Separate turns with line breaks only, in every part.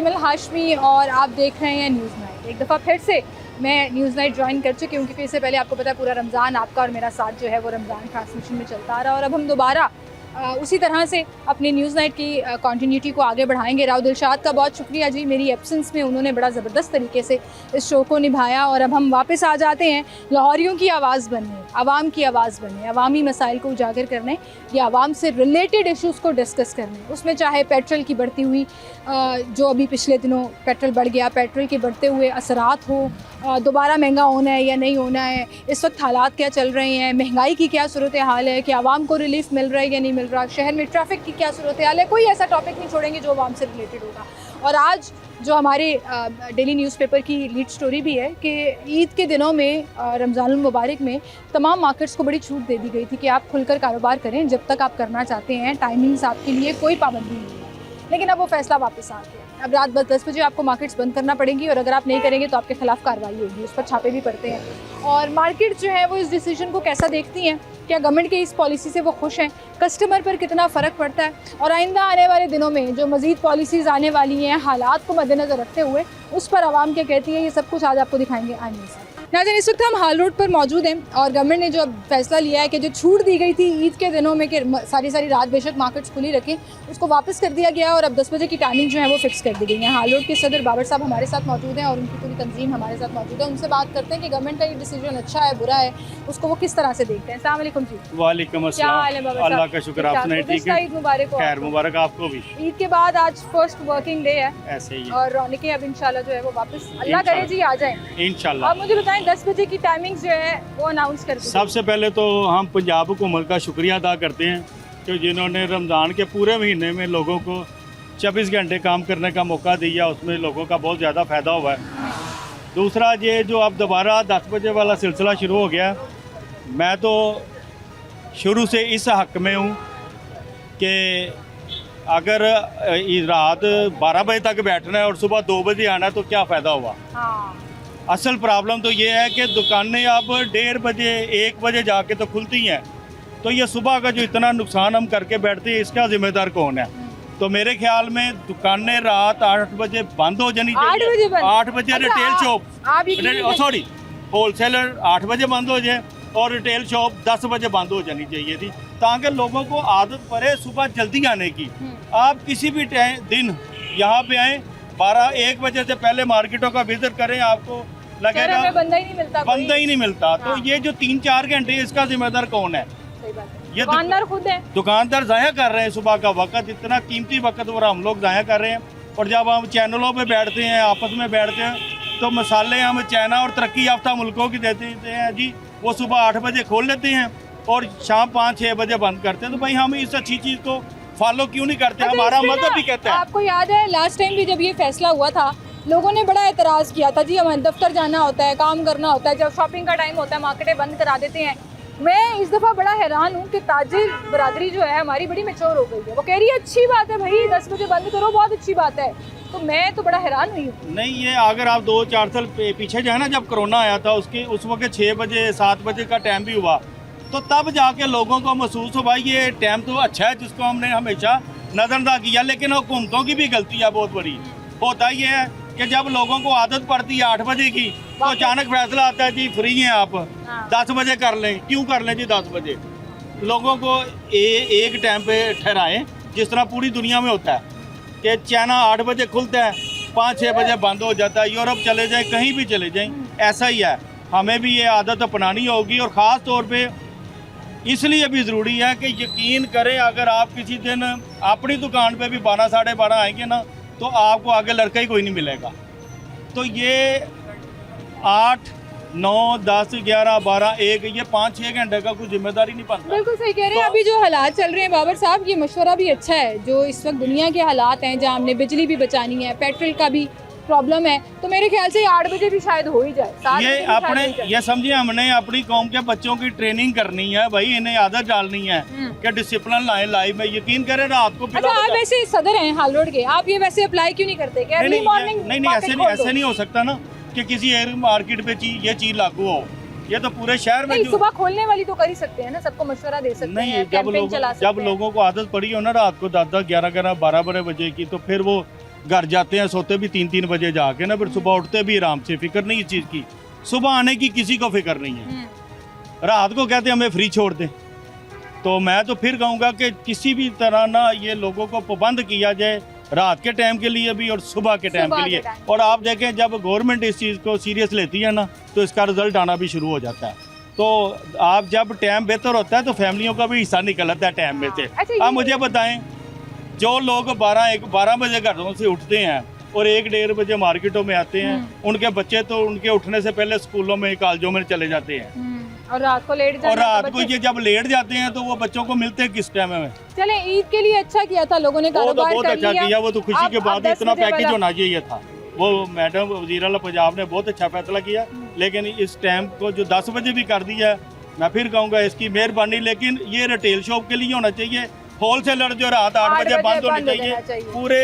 अजमल हाशमी और आप देख रहे हैं न्यूज़ नाइट। एक दफ़ा फिर से मैं न्यूज़ नाइट ज्वाइन कर चुकी हूँ क्योंकि इससे पहले आपको पता है पूरा रमज़ान आपका और मेरा साथ जो है वो रमज़ान ट्रांसमिशन में चलता आ रहा और अब हम दोबारा उसी तरह से अपनी न्यूज़ नाइट की कंटिन्यूटी को आगे बढ़ाएंगे। राव दिलशाद का बहुत शुक्रिया जी, मेरी एब्सेंस में उन्होंने बड़ा ज़बरदस्त तरीके से इस शो को निभाया और अब हम वापस आ जाते हैं लाहौरियों की आवाज़ बनने, आवाम की आवाज़ बनने, अवामी मसाइल को उजागर करने या आवाम से रिलेटेड इश्यूज़ को डिस्कस करने। उसमें चाहे पेट्रोल की बढ़ती हुई जो अभी पिछले दिनों पेट्रोल बढ़ गया, पेट्रोल के बढ़ते हुए असरात हो, दोबारा महंगा होना है या नहीं होना है, इस वक्त हालात क्या चल रहे हैं, महंगाई की क्या सूरत हाल है, कि आवाम को रिलीफ मिल रहा है या नहीं मिल रहा, शहर में ट्रैफिक की क्या सूरत हाल है, कोई ऐसा टॉपिक नहीं छोड़ेंगे जो आवाम से रिलेटेड होगा। और आज जो हमारे डेली न्यूज़पेपर की लीड स्टोरी भी है कि ईद के दिनों में रमज़ानुल मुबारक में तमाम मार्केट्स को बड़ी छूट दे दी गई थी कि आप खुलकर कारोबार करें जब तक आप करना चाहते हैं, टाइमिंग्स आपके लिए कोई पाबंदी नहीं है। लेकिन अब वो फैसला वापस आ गया, अब रात 10 बजे आपको मार्केट्स बंद करना पड़ेंगी और अगर आप नहीं करेंगे तो आपके खिलाफ कार्रवाई होगी, उस पर छापे भी पड़ते हैं। और मार्केट जो है वो इस डिसीजन को कैसा देखती हैं, क्या गवर्नमेंट की इस पॉलिसी से वो खुश हैं, कस्टमर पर कितना फ़र्क पड़ता है और आइंदा आने वाले दिनों में जो मज़ीद पॉलिसीज़ आने वाली हैं हालात को मद्देनज़र रखते हुए उस पर आवाम क्या कहती है, ये सब कुछ आज आपको दिखाएंगे आने से। नाज़रीन, इस वक्त हम हाल रोड पर मौजूद हैं और गवर्नमेंट ने जो फैसला लिया है कि जो छूट दी गई थी ईद के दिनों में कि सारी रात बेशक मार्केट्स खुली रखें, उसको वापस कर दिया गया और अब 10 बजे की टाइमिंग जो है वो फिक्स कर दी गई है। हाल रोड के सदर बाबर साहब हमारे साथ मौजूद हैं और उनकी पूरी तंजीम हमारे साथ मौजूद है। उनसे बात करते हैं कि गवर्नमेंट का ये डिसीजन अच्छा है, बुरा है, उसको वो किस तरह से देखते हैं। अस्सलाम वालेकुम जी।
वालेकुम अस्सलाम, अल्लाह का शुक्र, आप सुनाइए ठीक है?
ईद मुबारक हो।
खैर मुबारक आपको भी।
ईद के बाद आज फर्स्ट वर्किंग डे है
ऐसे ही
और रौनकें अब इंशाल्लाह जो है वो वापस अल्लाह करे जी आ जाए
इंशाल्लाह।
आप मुझे बताएं 10 बजे की टाइमिंग्स जो है वो अनाउंस कर दी।
सबसे पहले तो हम पंजाब हुकूमत का शुक्रिया अदा करते हैं कि जिन्होंने रमज़ान के पूरे महीने में लोगों को 24 घंटे काम करने का मौका दिया, उसमें लोगों का बहुत ज़्यादा फ़ायदा हुआ है। दूसरा ये जो अब दोबारा 10 बजे वाला सिलसिला शुरू हो गया, मैं तो शुरू से इस हक़ में हूँ कि अगर रात 12 बजे तक बैठना है और सुबह 2 बजे आना है तो क्या फ़ायदा हुआ।
हाँ।
असल प्रॉब्लम तो ये है कि दुकानें अब 1:30 बजे 1 बजे जाके तो खुलती हैं, तो ये सुबह का जो इतना नुकसान हम करके बैठते हैं इसका जिम्मेदार कौन है। तो मेरे ख्याल में दुकानें रात 8 बजे बंद हो जानी चाहिए। 8 बजे रिटेल शॉप सॉरी होलसेलर 8 बजे बंद हो जाए और रिटेल शॉप 10 बजे बंद हो जानी चाहिए थी ताकि लोगों को आदत पड़े सुबह जल्दी आने की। आप किसी भी दिन यहाँ पे आए 12-1 बजे से पहले मार्केटों का विजिट करें, आपको लगेगा
बंदा ही नहीं मिलता।
हाँ। तो ये जो 3-4 घंटे इसका जिम्मेदार कौन है? ये
दुकानदार खुद है।
दुकानदार ज़ाया कर रहे हैं सुबह का वक्त, इतना कीमती वक्त और हम लोग ज़ाया कर रहे हैं। और जब हम चैनलों पे बैठते हैं, आपस में बैठते हैं, तो मसाले हम चाइना और तरक्की याफ्ता मुल्कों की देते हैं जी, वो सुबह 8 बजे खोल लेते हैं और शाम 5-6 बजे बंद करते हैं। तो भाई हम इस अच्छी चीज़ को फॉलो क्यों नहीं करते? हमारा मज़हब भी कहता है।
आपको याद है लास्ट टाइम भी जब ये फैसला हुआ था लोगों ने बड़ा एतराज़ किया था जी, हमें दफ्तर जाना होता है, काम करना होता है, जब शॉपिंग का टाइम होता है मार्केटें बंद करा देते हैं। मैं इस दफ़ा बड़ा हैरान हूँ कि ताजिर बरादरी जो है हमारी बड़ी मैच्योर हो गई है, वो कह रही है अच्छी बात है भाई 10 बजे बंद करो, बहुत अच्छी बात है। तो मैं तो बड़ा हैरान हुई हूँ।
नहीं, ये अगर आप 2-4 साल पीछे जाए ना, जब कोरोना आया था उस वक्त 6 बजे 7 बजे का टाइम भी हुआ, तो तब जाके लोगों को महसूस हो भाई ये टाइम तो अच्छा है जिसको हमने हमेशा नज़रअंदाज किया। लेकिन हुकूमतों की भी गलती है बहुत बड़ी। होता ये है कि जब लोगों को आदत पड़ती है 8 बजे की तो अचानक फैसला आता है जी फ्री हैं आप, 10 बजे कर लें। क्यों कर लें जी 10 बजे? लोगों को एक टाइम पे ठहराएं जिस तरह पूरी दुनिया में होता है कि चाइना 8 बजे खुलता है, 5-6 बजे बंद हो जाता है। यूरोप चले जाएं, कहीं भी चले जाएं, ऐसा ही है। हमें भी ये आदत अपनानी होगी और ख़ास तौर पे इसलिए भी ज़रूरी है कि यकीन करें अगर आप किसी दिन अपनी दुकान पे भी 12-12:30 आएंगे ना तो आपको आगे लड़का ही कोई नहीं मिलेगा। तो ये 8, 9, 10, 11, 12, 1 ये 5-6 घंटे का कोई जिम्मेदारी नहीं बनता।
बिल्कुल सही कह रहे हैं। अभी जो हालात चल रहे हैं बाबर साहब, ये मशवरा भी अच्छा है। जो इस वक्त दुनिया के हालात हैं जहाँ हमने बिजली भी बचानी है, पेट्रोल का भी प्रॉब्लम है, तो मेरे ख्याल से 8 बजे भी शायद हो ही जाए।
ये समझिए हमने अपनी कौम के बच्चों की ट्रेनिंग करनी है भाई, इन्हें आदत डालनी है कि डिसिप्लिन लाएं लाइफ में। यकीन करें रात को।
अच्छा, आप वैसे सदर हैं हाल रोड के, आप ये वैसे अप्लाई क्यों नहीं करते?
नहीं, ऐसे नहीं हो सकता ना कि किसी एयर मार्केट पे ये चीज लागू हो। ये तो पूरे शहर में
सुबह खोलने वाली तो कर ही सकते हैं ना, सबको मशवरा दे सकते हैं।
नहीं, जब लोगों को आदत पड़ी हो ना रात को 10-10, 11-11, 12-12 बजे की, तो फिर वो घर जाते हैं, सोते भी 3-3 बजे जाके ना, फिर सुबह उठते भी आराम से, फिक्र नहीं इस चीज़ की, सुबह आने की किसी को फिक्र नहीं है। रात को कहते हैं हमें फ्री छोड़ दें। तो मैं तो फिर कहूँगा कि किसी भी तरह ना ये लोगों को पाबंद किया जाए, रात के टाइम के लिए भी और सुबह के टाइम के लिए। और आप देखें जब गवर्नमेंट इस चीज़ को सीरियस लेती है ना, तो इसका रिजल्ट आना भी शुरू हो जाता है। तो आप जब टाइम बेहतर होता है तो फैमिलियों का भी हिस्सा निकलता है टाइम में से। आप मुझे बताएं, जो लोग 12 बजे घरों से उठते हैं और 1-1.5 बजे मार्केटों में आते हैं, उनके बच्चे तो उनके उठने से पहले स्कूलों में, कॉलेजों में चले जाते हैं,
और रात को लेट जाते हैं।
और रात को ये जब लेट जाते हैं तो वो बच्चों को मिलते हैं किस टाइम में?
चले, ईद के लिए अच्छा किया था लोगों ने, कारोबार
बहुत अच्छा किया, वो तो खुशी के बाद इतना पैकेज होना चाहिए था। वो मैडम वज़ीर आला पंजाब ने बहुत अच्छा फैसला किया, लेकिन इस टाइम को जो 10 बजे भी कर दिया है, मैं फिर कहूँगा इसकी मेहरबानी। लेकिन ये रिटेल शॉप के लिए होना चाहिए, होलसेलर जो रात 8 बजे बंद होने चाहिए पूरे,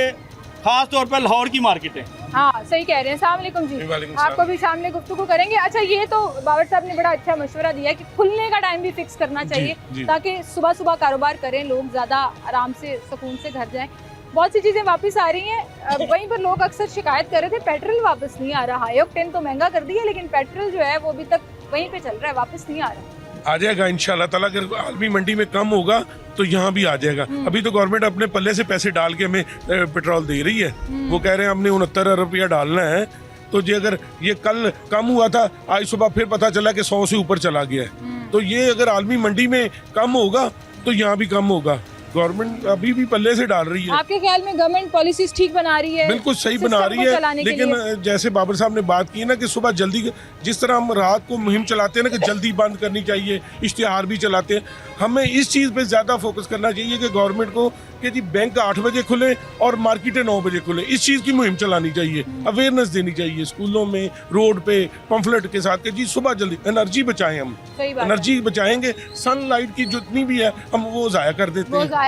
खास तौर पर लाहौर की मार्केटें।
हाँ सही कह रहे हैं। अस्सलाम वालेकुम जी, आपको भी शाम में गुफ्तगू करेंगे। अच्छा, ये तो बाबर साहब ने बड़ा अच्छा मशवरा दिया कि खुलने का टाइम भी फिक्स करना चाहिए ताकि सुबह सुबह कारोबार करें लोग, ज़्यादा आराम से सुकून से घर जाएं। बहुत सी चीज़ें वापस आ रही हैं। वहीं पर लोग अक्सर शिकायत कर रहे थे पेट्रोल वापस नहीं आ रहा। ऑक्टेन तो महंगा कर दिया, लेकिन पेट्रोल जो है वो अभी तक वहीं पे चल रहा है, वापस नहीं आ रहा।
आ जाएगा इंशाल्लाह ताला। अगर आलमी मंडी में कम होगा तो यहाँ भी आ जाएगा। अभी तो गवर्नमेंट अपने पल्ले से पैसे डाल के हमें पेट्रोल दे रही है। वो कह रहे हैं हमने 69 अरब रुपया डालना है। तो जी अगर ये कल कम हुआ था, आज सुबह फिर पता चला कि 100 से ऊपर चला गया है। तो ये अगर आलमी मंडी में कम होगा तो यहाँ भी कम होगा। गवर्नमेंट अभी भी पल्ले से डाल रही है।
आपके ख्याल में गवर्नमेंट पॉलिसीज ठीक बना रही है?
बिल्कुल सही बना रही है, लेकिन जैसे बाबर साहब ने बात की ना कि सुबह जल्दी, जिस तरह हम रात को मुहिम चलाते हैं ना कि जल्दी बंद करनी चाहिए, इश्तिहार भी चलाते हैं, हमें इस चीज़ पे ज़्यादा फोकस करना चाहिए कि गवर्नमेंट को कि जी बैंक 8 बजे खुले और मार्केटें 9 बजे खुले। इस चीज़ की मुहिम चलानी चाहिए, अवेयरनेस देनी चाहिए स्कूलों में, रोड पे पम्फलेट के साथ कि जी सुबह जल्दी। एनर्जी बचाएं, हम एनर्जी बचाएंगे, सनलाइट की जितनी भी है हम वो ज़ाया कर देते हैं।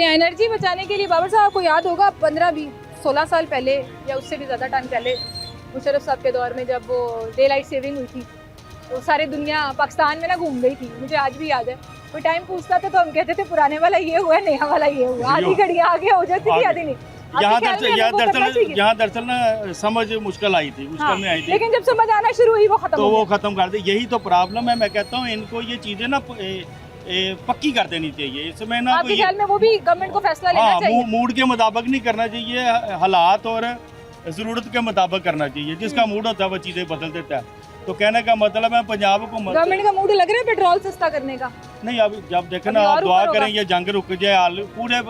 एनर्जी बचाने के लिए बाबर साहब आपको याद होगा 15-16 साल पहले या उससे भी ज़्यादा टाइम पहले मुशर्रफ साहब के दौर में जब वो डे लाइट सेविंग हुई थी तो सारी दुनिया पाकिस्तान में ना घूम गई थी। मुझे आज भी याद है, कोई टाइम पूछता था तो हम कहते थे पुराने वाला ये हुआ, नया वाला ये हुआ। आधी घड़ियाँ आगे हो जाती थी, आधी नहीं।
यहाँ दरअसल ना समझ मुश्किल आई थी, मुश्किल में आई थी,
लेकिन जब समझ आना शुरू हुई वो खत्म
कर दी। यही तो प्रॉब्लम है। मैं कहता हूँ इनको ये चीज़ें ना पक्की कर देनी चाहिए। इसमें ना
आपके ख्याल में वो भी गवर्नमेंट को फैसला लेना चाहिए?
मूड के मुताबिक नहीं करना चाहिए, हालात और ज़रूरत के मुताबिक करना चाहिए। जिसका मूड होता है वो चीज़ें बदल देता है। तो कहने का मतलब है पंजाब को
गवर्नमेंट का मूड लग रहा है पेट्रोल सस्ता करने का?
नहीं, अभी जब देखें ना, आप दुआ करें ये जंग रुक जाए। पूरे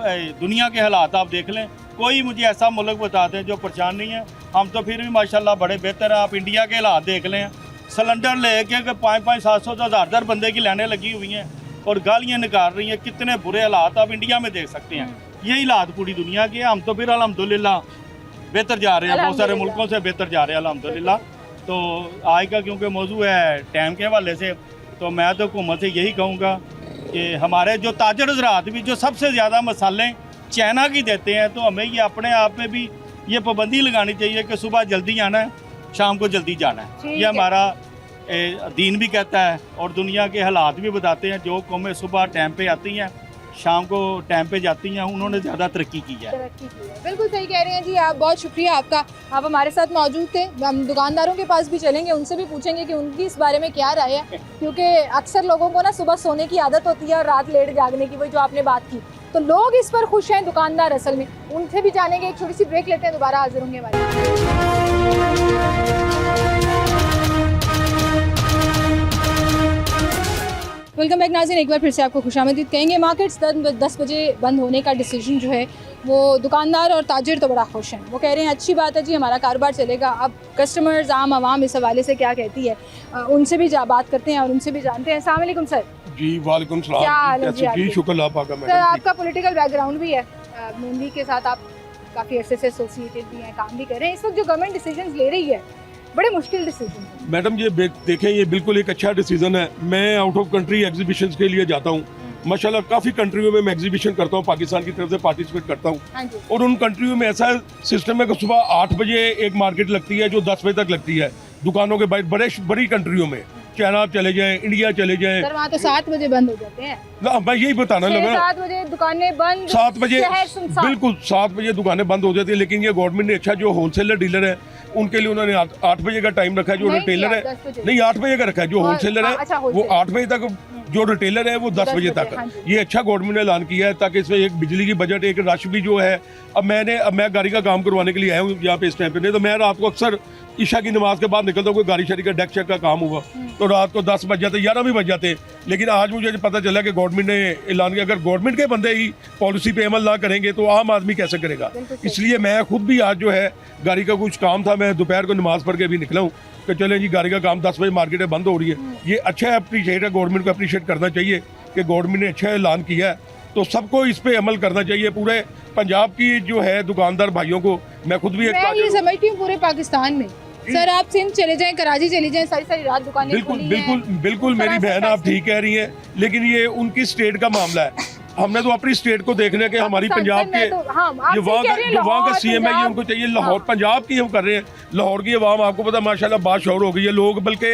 दुनिया के हालात आप देख लें, कोई मुझे ऐसा मुल्क बता दें जो परेशान नहीं है। हम तो फिर भी माशाल्लाह बड़े बेहतर हैं। आप इंडिया के हालात देख लें, सिलेंडर लेके 500, 700, 1000 बंदे की लाइनें लगी हुई हैं और गालियाँ निकाल रही हैं। कितने बुरे हालात आप इंडिया में देख सकते हैं। यही हालात पूरी दुनिया के। हम तो फिर अल्हम्दुलिल्लाह बेहतर जा रहे हैं, बहुत सारे मुल्कों से बेहतर जा रहे हैं अल्हम्दुलिल्लाह। तो आज का क्योंकि मौजू है टाइम के हवाले से, तो मैं तो हुकूमत से यही कहूँगा कि हमारे जो ताजर हज़रात भी जो सबसे ज़्यादा मसाले चाइना की देते हैं, तो हमें ये अपने आप में भी ये पाबंदी लगानी चाहिए कि सुबह जल्दी आना है, शाम को जल्दी जाना है। ये हमारा दीन भी कहता है और दुनिया के हालात भी बताते हैं। जो कौमें सुबह टाइम पे आती हैं, शाम को टाइम पे जाती हैं, उन्होंने ज़्यादा तरक्की की है।
बिल्कुल सही कह रहे हैं जी आप। बहुत शुक्रिया आपका, आप हमारे साथ मौजूद थे। हम दुकानदारों के पास भी चलेंगे, उनसे भी पूछेंगे कि उनकी इस बारे में क्या राय है, क्योंकि अक्सर लोगों को ना सुबह सोने की आदत होती है और रात लेट जागने की, वही जो आपने बात की। तो लोग इस पर खुश हैं, दुकानदार असल में। उनसे भी जानेंगे। एक छोटी सी ब्रेक लेते हैं, दोबारा हाजिर होंगे हमारे। वेलकम बैक नाज़रीन, एक बार फिर से आपको खुशामदीद कहेंगे। मार्केट्स 10 बजे बंद होने का डिसीजन जो है वो दुकानदार और ताजिर तो बड़ा खुश हैं। वो कह रहे हैं अच्छी बात है जी, हमारा कारोबार चलेगा। अब कस्टमर्स, आम आवाम इस हवाले से क्या कहती है, उनसे भी बात करते हैं और उनसे भी जानते हैं। अस्सलाम वालेकुम सर।
जी वालेकुम सलाम।
क्या हाल है जी?
शुक्र अल्लाह पाक का।
सर आपका पॉलिटिकल बैकग्राउंड भी है, मूवी के साथ आप काफ़ी अरसे से एसोसिएटेड भी हैं, काम भी कर रहे हैं। इस वक्त जो गवर्नमेंट डिसीजन ले रही है, बड़े मुश्किल डिसीजन है।
मैडम ये देखें, ये बिल्कुल एक अच्छा डिसीजन है। मैं आउट ऑफ कंट्री एग्जीबिशन के लिए जाता हूँ, माशाल्लाह काफ़ी कंट्रियों में मैं एग्जीबिशन करता हूँ, पाकिस्तान की तरफ से पार्टिसिपेट करता हूँ। और उन कंट्रियों में ऐसा सिस्टम है कि सुबह 8 बजे एक मार्केट लगती है जो 10 बजे तक लगती है, दुकानों के बाहर बड़ी कंट्रियों में। चाइना चले जाएं, इंडिया चले जाएं।
सर वहाँ तो 7 बजे बंद हो जाते हैं।
ना, मैं यही बताना लगा
7 बजे दुकानें बंद,
7 बजे
शहर सुनसान।
बिल्कुल 7 बजे दुकानें बंद हो जाती है। लेकिन ये गवर्नमेंट ने अच्छा जो होलसेलर डीलर है उनके लिए उन्होंने 8 बजे का टाइम रखा है। जो
नहीं
रिटेलर
किया,
है
10 बजे।
नहीं 8 बजे का रखा है। जो
और-
होलसेलर है
अच्छा,
वो
wholesale।
8 बजे तक, जो रिटेलर है वो 10 बजे
हाँ
तक।
जी।
ये अच्छा गवर्नमेंट ने ऐलान किया है ताकि इसमें एक बिजली की बजट, एक रश भी जो है। अब मैं गाड़ी का काम करवाने के लिए आया हूँ यहाँ पे इस टाइम पे। नहीं तो मैं रात को अक्सर ईशा की नमाज के बाद निकलता हूँ, कोई गाड़ी शाड़ी का डेक चेक का काम हुआ तो रात को 10 बज जाते, 11 भी बज जाते। लेकिन आज मुझे पता चला कि गवर्नमेंट ने ऐलान किया, अगर गवर्नमेंट के बंदे ही पॉलिसी पे अमल ना करेंगे तो आम आदमी कैसे करेगा। इसलिए मैं खुद भी आज जो है गाड़ी का कुछ काम था, मैं दोपहर को नमाज पढ़ के भी निकला हूँ कि चलें जी गाड़ी का काम 10 बजे मार्केटें बंद हो रही है। ये अच्छा है, अप्रीशिएट है, गवर्नमेंट को अप्रीशिएट करना चाहिए कि गवर्नमेंट ने अच्छा ऐलान किया है। तो सबको इस पे अमल करना चाहिए। पूरे पंजाब की जो है दुकानदार भाइयों को, मैं खुद भी एक
मैं ये समझती हूँ पूरे पाकिस्तान में। सर आप सिंध चले जाएं, कराची चले जाएं, सारी सारी रात दुकानें
बिल्कुल
खुली
बिल्कुल
हैं।
बिल्कुल मेरी बहन आप ठीक कह रही हैं, लेकिन ये उनकी स्टेट का मामला है। हमने तो अपनी स्टेट को देखने के हमारी पंजाब के
तो, हाँ, आप
ये
सही
वहाँ
कह
का
रहे हैं,
जो वहाँ का
लाहौर,
सीएम है ये
पंजाब।
उनको चाहिए। लाहौर पंजाब की हम कर रहे हैं, लाहौर की आवाम आपको पता माशाल्लाह बाशऊर हो गई है। लोग बल्कि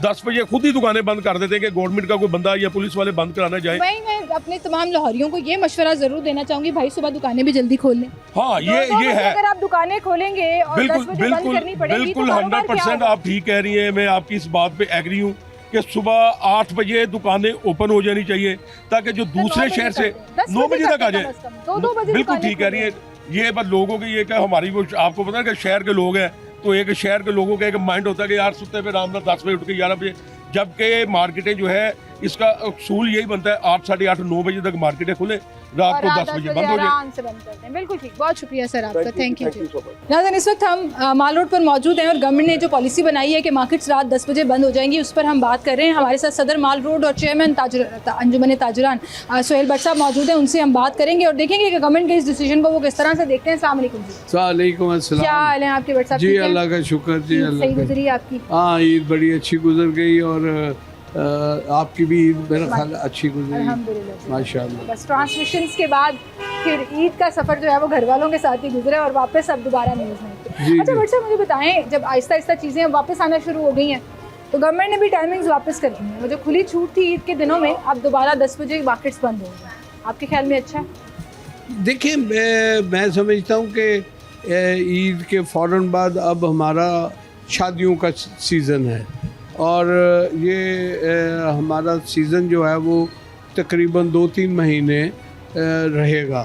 10 बजे खुद ही दुकानें बंद कर देते हैं कि गवर्नमेंट का कोई बंदा या पुलिस वाले बंद कराना चाहे।
मैं अपने तमाम लाहौरियों को ये मशवरा जरूर देना चाहूंगी, भाई सुबह दुकानें भी जल्दी खोल लें।
हाँ
दो बजे
ये है
अगर आप दुकानें खोलेंगे और 10
बिल्कुल
बजे बंद
बिल्कुल
करनी पड़ेगी
बिल्कुल
तो कारोबार क्या
100%
होगा?
आप ठीक कह रही हैं। मैं आपकी इस बात पे एग्री हूँ कि सुबह 8 बजे दुकानें ओपन हो जानी चाहिए ताकि जो दूसरे शहर से 9 बजे तक आ जाए।
2 बजे
बिल्कुल ठीक कह रही है। ये बस लोगों की ये क्या हमारी वो आपको पता है कि शहर के लोग हैं तो एक शहर के लोगों का एक माइंड होता है कि यार सुत्ते पे राम 10 बजे उठ के 11 बजे, जबकि मार्केटें जो है इसका असूल यही बनता है 8, साढ़े 8, 9 बजे तक मार्केटें खुले, रात को 10 बजे बंद हो जाए।
आराम से बंद करते हैं। बिल्कुल ठीक, बहुत शुक्रिया सर आपका, थैंक यू। नाज़रीन इस वक्त हम माल रोड पर मौजूद हैं और गवर्नमेंट ने जो पॉलिसी बनाई है कि मार्केट्स रात 10 बजे बंद हो जाएंगी, उस पर हम बात कर रहे हैं। हमारे साथ सदर माल रोड और चेयरमैन अंजुमन ताजुरान सोहेल भट्ट साहब मौजूद हैं, उनसे हम बात करेंगे और देखेंगे कि गवर्नमेंट के इस डिसीजन को वो किस तरह से देखते हैं। अस्सलाम वालेकुम जी।
वालेकुम अस्सलाम।
क्या हाल है आपके भट्ट साहब?
जी
ठीक हैं?
अल्लाह का शुक्र जी,
ईद
अल्लाह
सही
का।
गुजरी आपकी?
हाँ ईद बड़ी अच्छी गुजर गई और आपकी भी ईद मेरा ख्याल अच्छी गुजरी
अल्हम्दुलिल्लाह जी।
माशाल्लाह।
बस ट्रांसमिशंस के बाद फिर ईद का सफ़र जो है वो घर वालों के साथ ही गुजरा और वापस अब दोबारा न्यूज़ में।
जी,
अच्छा
जी।
भट्ट साहब मुझे बताएं, जब आहिस्ता आहिस्ता चीज़ें वापस आना शुरू हो गई हैं तो गवर्नमेंट ने भी टाइमिंग्स वापस कर दी हैं। वो जो खुली छूट थी ईद के दिनों में, अब दोबारा 10 बजे मार्केट्स बंद हो गए। आपके ख्याल में अच्छा है?
देखिए मैं समझता हूँ कि ईद के फ़ौरन बाद अब हमारा शादियों का सीज़न है और ये हमारा सीज़न जो है वो तकरीबन 2-3 महीने रहेगा।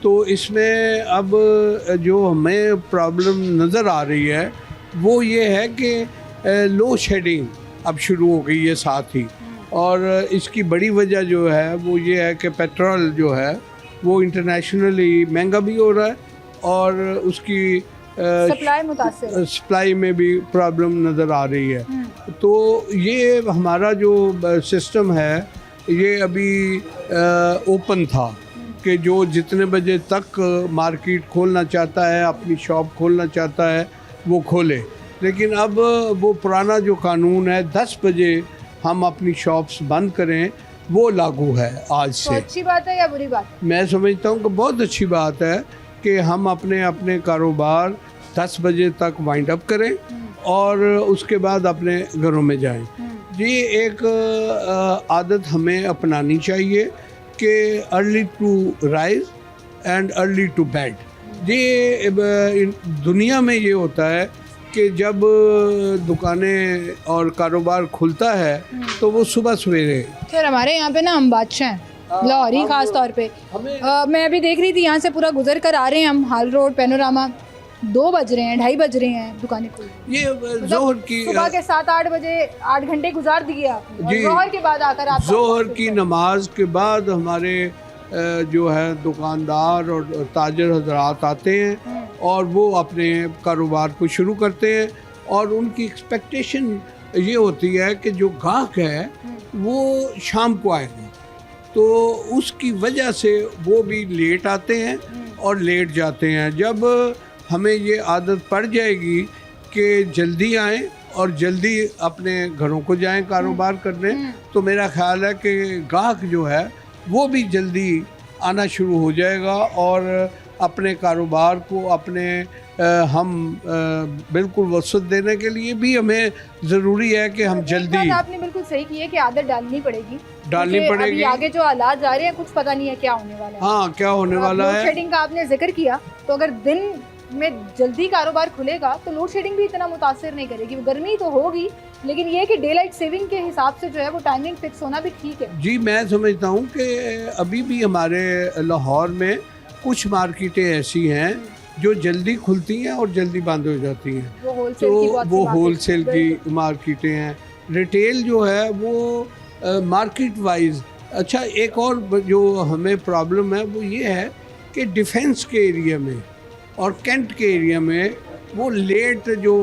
तो इसमें अब जो हमें प्रॉब्लम नज़र आ रही है वो ये है कि लो शेडिंग अब शुरू हो गई है साथ ही, और इसकी बड़ी वजह जो है वो ये है कि पेट्रोल जो है वो इंटरनेशनली महंगा भी हो रहा है और उसकी
सप्लाई मुतासिर,
सप्लाई में भी प्रॉब्लम नज़र आ रही है। तो ये हमारा जो सिस्टम है ये अभी ओपन था कि जो जितने बजे तक मार्केट खोलना चाहता है, अपनी शॉप खोलना चाहता है वो खोले। लेकिन अब वो पुराना जो कानून है 10 बजे हम अपनी शॉप्स बंद करें वो लागू है आज
तो
से।
अच्छी बात है या बुरी बात?
मैं समझता हूँ कि बहुत अच्छी बात है कि हम अपने अपने कारोबार 10 बजे तक वाइंड अप करें और उसके बाद अपने घरों में जाएं। ये एक आदत हमें अपनानी चाहिए कि early to rise and early to bed. ये दुनिया में ये होता है कि जब दुकानें और कारोबार खुलता है तो वो सुबह सवेरे।
सर हमारे यहाँ पे ना हम बादशाह हैं, लाहौरी ख़ास तौर पे। मैं अभी देख रही थी यहाँ से पूरा गुजर कर आ रहे हैं हम, हाल रोड पैनोरामा, 2 बज रहे हैं, 2:30 बज रहे हैं, दुकानें खुली।
ये जोहर की
सुबह के 7-8 बजे 8 घंटे गुजार दिए आपने और
जी।
जोहर के बाद आकर आप
जोहर की नमाज के बाद हमारे जो है दुकानदार और ताजर हजरात आते हैं और वो अपने कारोबार को शुरू करते हैं और उनकी एक्सपेक्टेशन ये होती है कि जो गाहक है वो शाम को आएगा, तो उसकी वजह से वो भी लेट आते हैं और लेट जाते हैं। जब हमें ये आदत पड़ जाएगी कि जल्दी आएँ और जल्दी अपने घरों को जाएं कारोबार करने, तो मेरा ख्याल है कि गाहक जो है वो भी जल्दी आना शुरू हो जाएगा और अपने कारोबार को अपने बिल्कुल वसत देने के लिए भी हमें ज़रूरी है कि हम जल्दी।
आपने बिल्कुल सही की है कि आदत डालनी पड़ेगी,
डालनी
क्योंकि
पड़ेगी।
अभी आगे जो हालात जा रहे हैं कुछ पता नहीं है क्या होने वाला है।
हाँ, क्या होने वाला
लोड
है।
शेडिंग का आपने जिक्र किया, तो अगर दिन में जल्दी कारोबार खुलेगा तो लोड शेडिंग भी इतना मुतासिर नहीं करेगी। गर्मी तो होगी, लेकिन ये है कि डे लाइट सेविंग के हिसाब से जो है वो टाइमिंग फिक्स होना भी ठीक है।
जी, मैं समझता हूँ कि अभी भी हमारे लाहौर में कुछ मार्केटें ऐसी हैं जो जल्दी खुलती हैं और जल्दी बंद हो जाती हैं।
वो होलसेल
तो
की बहुत सी
वो
market-
होलसेल
बिल्कुल।
की मार्केटें हैं। रिटेल जो है वो मार्केट वाइज। अच्छा, एक और जो हमें प्रॉब्लम है वो ये है कि डिफेंस के एरिया में और कैंट के एरिया में वो लेट जो